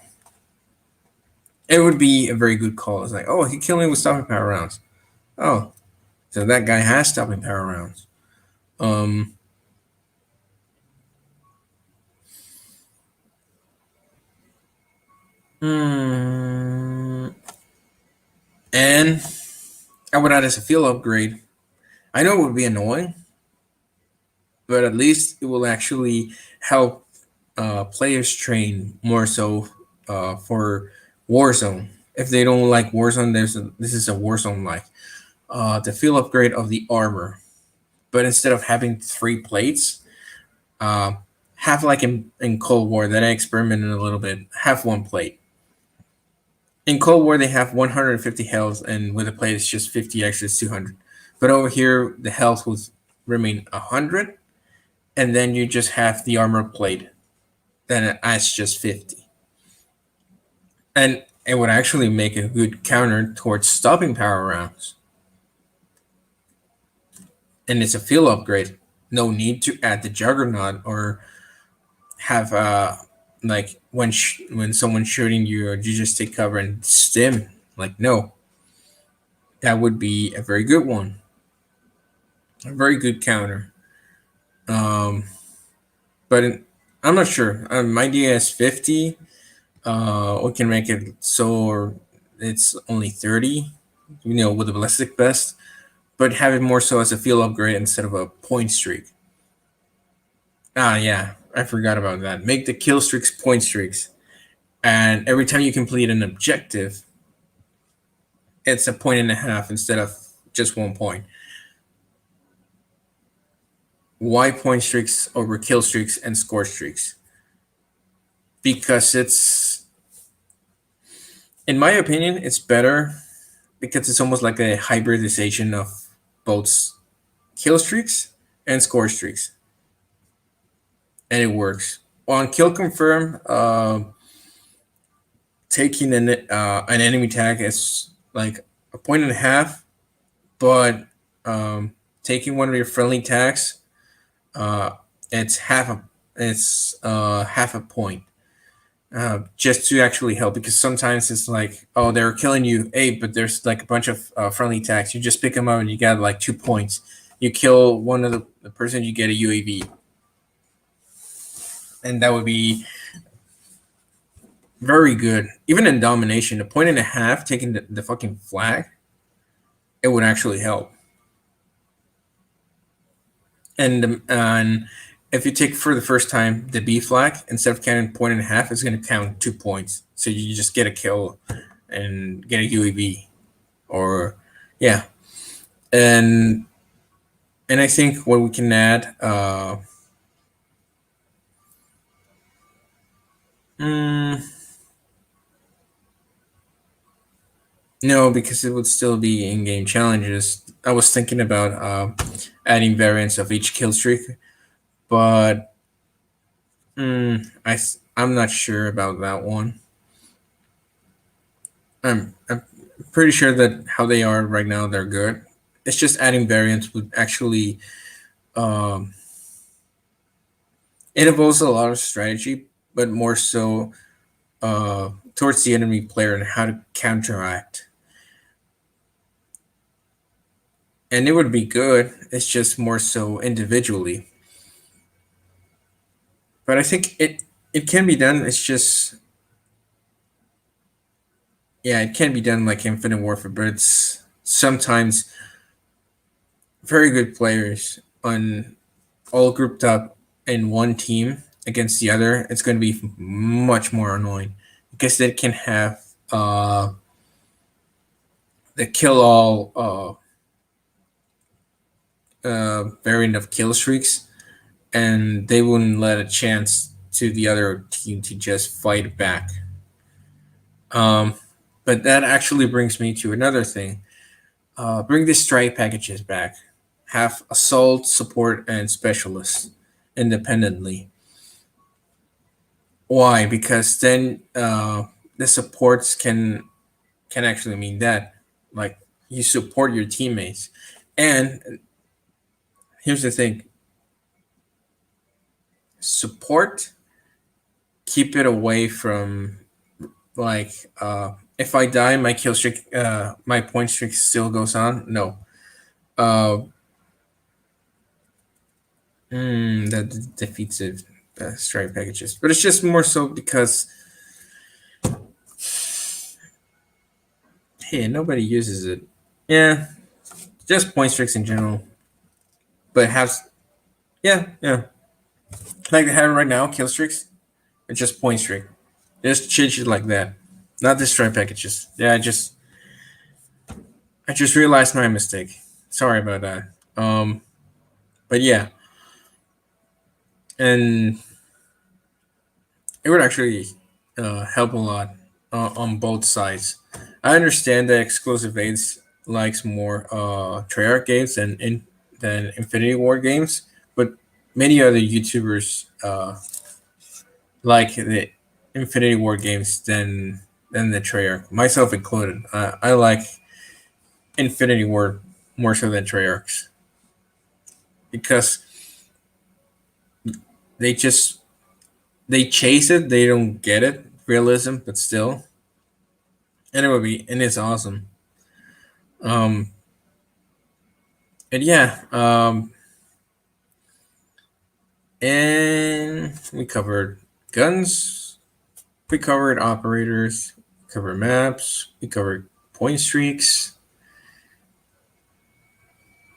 it would be a very good call. It's like, oh, he killed me with stopping power rounds. Oh, so that guy has stopping power rounds. Um, mm, and I would add as a field upgrade. I know it would be annoying, but at least it will actually help players train more so for Warzone. If they don't like Warzone, this is a Warzone like the field upgrade of the armor. But instead of having three plates, uh, have like in Cold War that I experimented a little bit. Have one plate. In Cold War, they have 150 health, and with a plate, it's just 50 extra, it's 200. But over here, the health will remain 100, and then you just have the armor plate. Then it adds just 50. And it would actually make a good counter towards stopping power rounds. And it's a field upgrade. No need to add the Juggernaut or have like when someone's shooting you, or you just take cover and stim. Like, no, that would be a very good one, a very good counter. Um, but I'm not sure. My idea is 50. We can make it so it's only 30. With a ballistic vest, but have it more so as a field upgrade instead of a point streak. Ah, yeah, I forgot about that. Make the kill streaks point streaks, and every time you complete an objective, it's a point and a half instead of just 1 point. Why point streaks over kill streaks and score streaks? Because in my opinion, it's better because it's almost like a hybridization of both kill streaks and score streaks, and it works. On kill confirm, taking an enemy tag is like a point and a half, but taking one of your friendly tags, uh, it's half a point. Just to actually help, because sometimes it's like, oh, they're killing you 8, but there's like a bunch of friendly tags. You just pick them up and you got like 2 points. You kill one of the person, you get a UAV, and that would be very good. Even in domination, a point and a half taking the fucking flag, it would actually help. And if you take for the first time the B flag, instead of counting point and a half, it's going to count 2 points. So you just get a kill and get a UAV, or yeah. And I think what we can add, mm, no, because it would still be in-game challenges. I was thinking about adding variants of each kill streak, but I'm not sure about that one. I'm pretty sure that how they are right now, they're good. It's just adding variants would actually um, it involves a lot of strategy, but more so towards the enemy player and how to counteract. And it would be good. It's just more so individually. But I think it can be done. It's just, yeah, it can be done like Infinite Warfare, but it's sometimes very good players on all grouped up in one team against the other. It's going to be much more annoying because they can have the kill all variant of kill streaks, and they wouldn't let a chance to the other team to just fight back. Um, but that actually brings me to another thing. Bring the strike packages back. Have assault, support, and specialists independently. Why? Because then the supports can actually mean that, like, you support your teammates. And here's the thing: support, keep it away from, like, if I die, my kill streak, my point streak still goes on. No, uh, that defeats it. Strike packages, but it's just more so because, hey, nobody uses it. Yeah, just point streaks in general, but has, yeah, yeah, like they have it right now, kill streaks. It's just point streak. Just change it like that, not the strike packages. Yeah, I just realized my mistake. Sorry about that. Um, but yeah, and it would actually help a lot on both sides. I understand that exclusive aids likes more Treyarch games than Infinity War games, but many other YouTubers like the Infinity War games than the Treyarch, myself included. I like Infinity War more so than Treyarch's because they just they chase it, they don't get it realism, but still, and it's awesome. Um, and yeah, and we covered guns, we covered operators, we covered maps, we covered point streaks.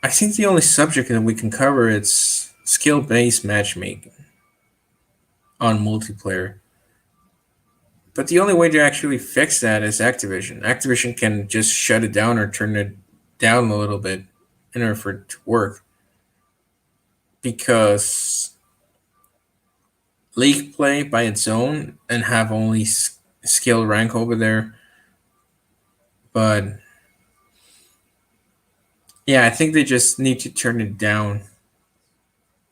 I think the only subject that we can cover is skill based matchmaking on multiplayer. But the only way to actually fix that is Activision. Activision can just shut it down or turn it down a little bit in order for it to work. Because League play by its own and have only skill rank over there. But yeah, I think they just need to turn it down.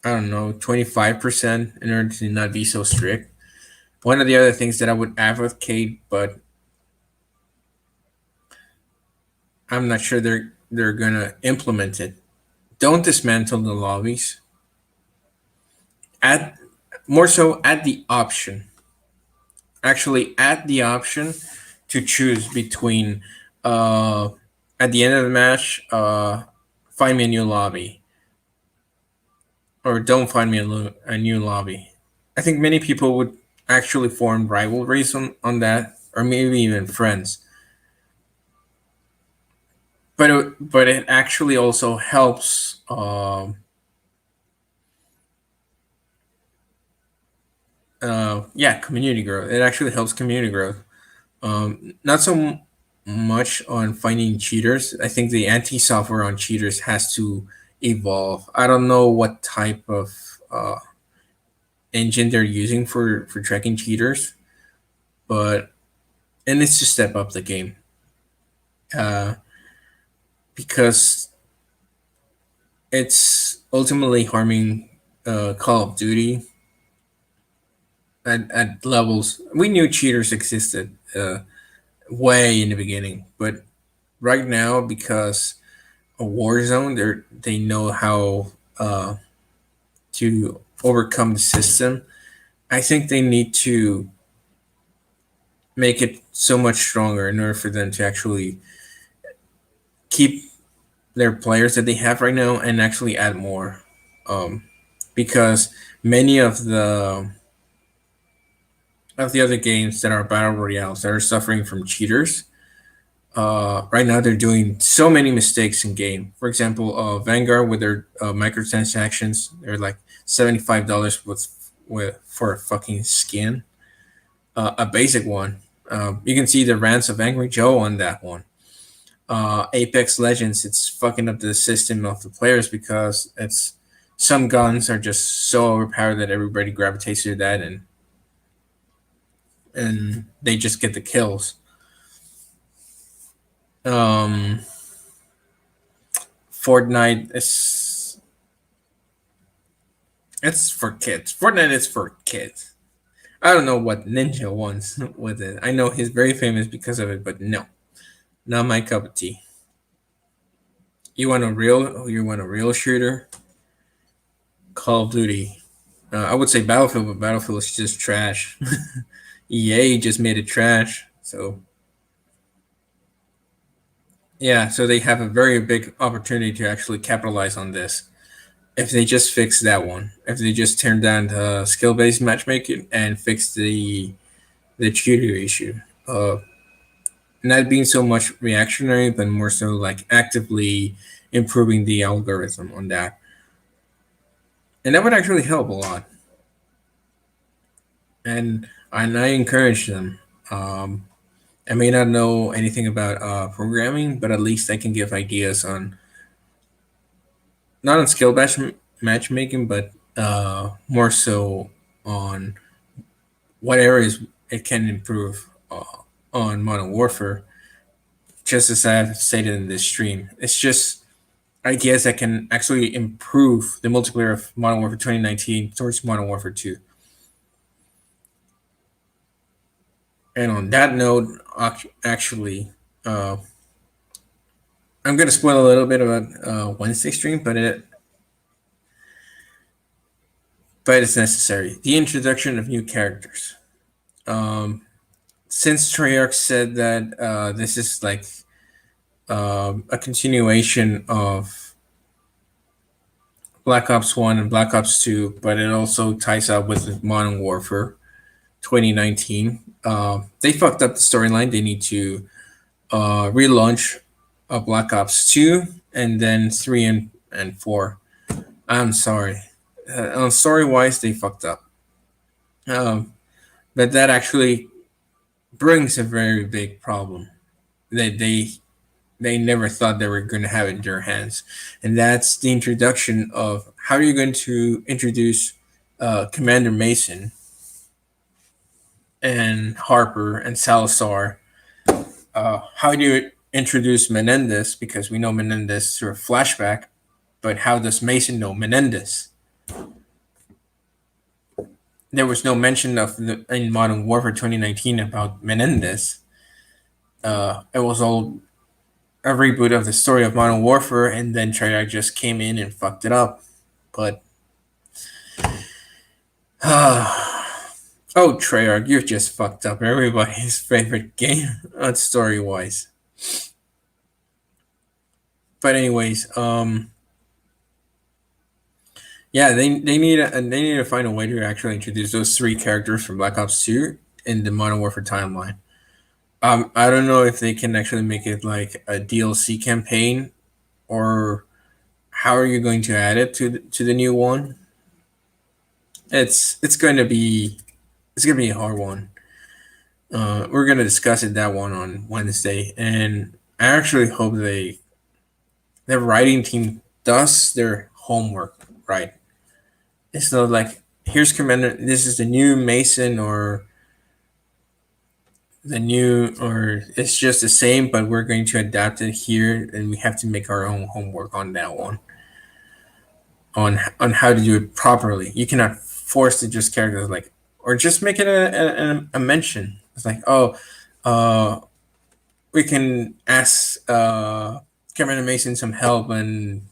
I don't know, 25% in order to not be so strict. One of the other things that I would advocate, but I'm not sure they're gonna implement it. Don't dismantle the lobbies. Add more so add the option. Actually, add the option to choose between at the end of the match, find me a new lobby, or don't find me a new lobby. I think many people would actually form rivalries on that, or maybe even friends. But it actually also helps. Yeah, community growth. It actually helps community growth. Not so much on finding cheaters. I think the anti-software on cheaters has to evolve. I don't know what type of engine they're using for tracking cheaters, but it needs to step up the game, uh, because it's ultimately harming Call of Duty at levels. We knew cheaters existed way in the beginning, but right now, because a war zone, they know how to overcome the system. I think they need to make it so much stronger in order for them to actually keep their players that they have right now and actually add more. Um, because many of the other games that are battle royales that are suffering from cheaters, right now they're doing so many mistakes in game. For example, Vanguard with their microtransactions, they're like $75 with for a fucking skin, a basic one. You can see the rants of Angry Joe on that one. Apex Legends, it's fucking up the system of the players because it's some guns are just so overpowered that everybody gravitates to that, and they just get the kills. Um, Fortnite is it's for kids. Fortnite is for kids. I don't know what Ninja wants with it. I know he's very famous because of it, but no, not my cup of tea. You want a real shooter? Call of Duty. I would say Battlefield, but Battlefield is just trash. EA just made it trash. So yeah, so they have a very big opportunity to actually capitalize on this if they just fix that one. If they just turn down the skill based matchmaking and fix the shooter issue. Not being so much reactionary, but more so like actively improving the algorithm on that, and that would actually help a lot. And I encourage them. Um, I may not know anything about programming, but at least I can give ideas on not on skill matchmaking, but more so on what areas it can improve on Modern Warfare. Just as I've stated in this stream, it's just ideas that can actually improve the multiplayer of Modern Warfare 2019 towards Modern Warfare 2. And on that note, actually, uh, I'm gonna spoil a little bit about Wednesday stream, but it's necessary. The introduction of new characters. Um, since Treyarch said that this is like a continuation of Black Ops 1 and Black Ops 2, but it also ties up with Modern Warfare 2019. They fucked up the storyline. They need to relaunch Black Ops 2 and then 3 and 4. I'm sorry. On story wise, they fucked up. Um, but that actually brings a very big problem that they never thought they were going to have in their hands, and that's the introduction of how you're going to introduce Commander Mason and Harper and Salazar. How do you introduce Menendez? Because we know Menendez through a flashback, but how does Mason know Menendez? There was no mention in Modern Warfare 2019 about Menendez. It was all a reboot of the story of Modern Warfare, and then Treyarch just came in and fucked it up. But oh, Treyarch, you've just fucked up everybody's favorite game, story wise. But anyways, yeah, they need to find a way to actually introduce those three characters from Black Ops 2 in the Modern Warfare timeline. I don't know if they can actually make it like a DLC campaign, or how are you going to add it to the new one? It's going to be a hard one. We're gonna discuss it that one on Wednesday, and I actually hope their writing team does their homework right. It's not like here's Commander. This is the new Mason, or it's just the same, but we're going to adapt it here, and we have to make our own homework on that one. On how to do it properly. You cannot force it just characters like, or just make it a mention. It's like, oh, we can ask Cameron Mason some help, and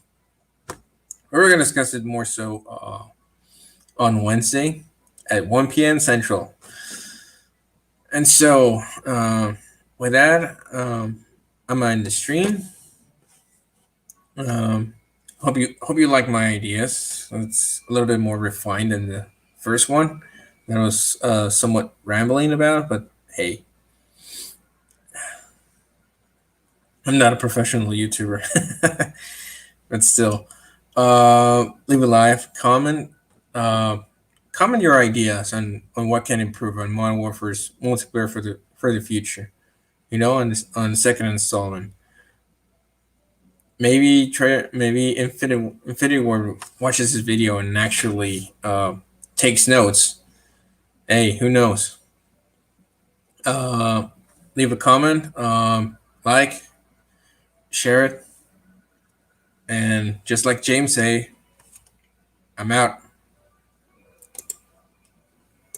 we're gonna discuss it more so on Wednesday at 1 p.m. Central. And so, with that, I'm on the stream. Hope you like my ideas. It's a little bit more refined than the first one that I was somewhat rambling about, but hey, I'm not a professional YouTuber, but still, leave a like, comment your ideas on what can improve on Modern Warfare's multiplayer for the future. You know, on the second installment. Maybe Infinity Ward watches this video and actually takes notes. Hey, who knows? Uh, leave a comment, like, share it, and just like James say, I'm out.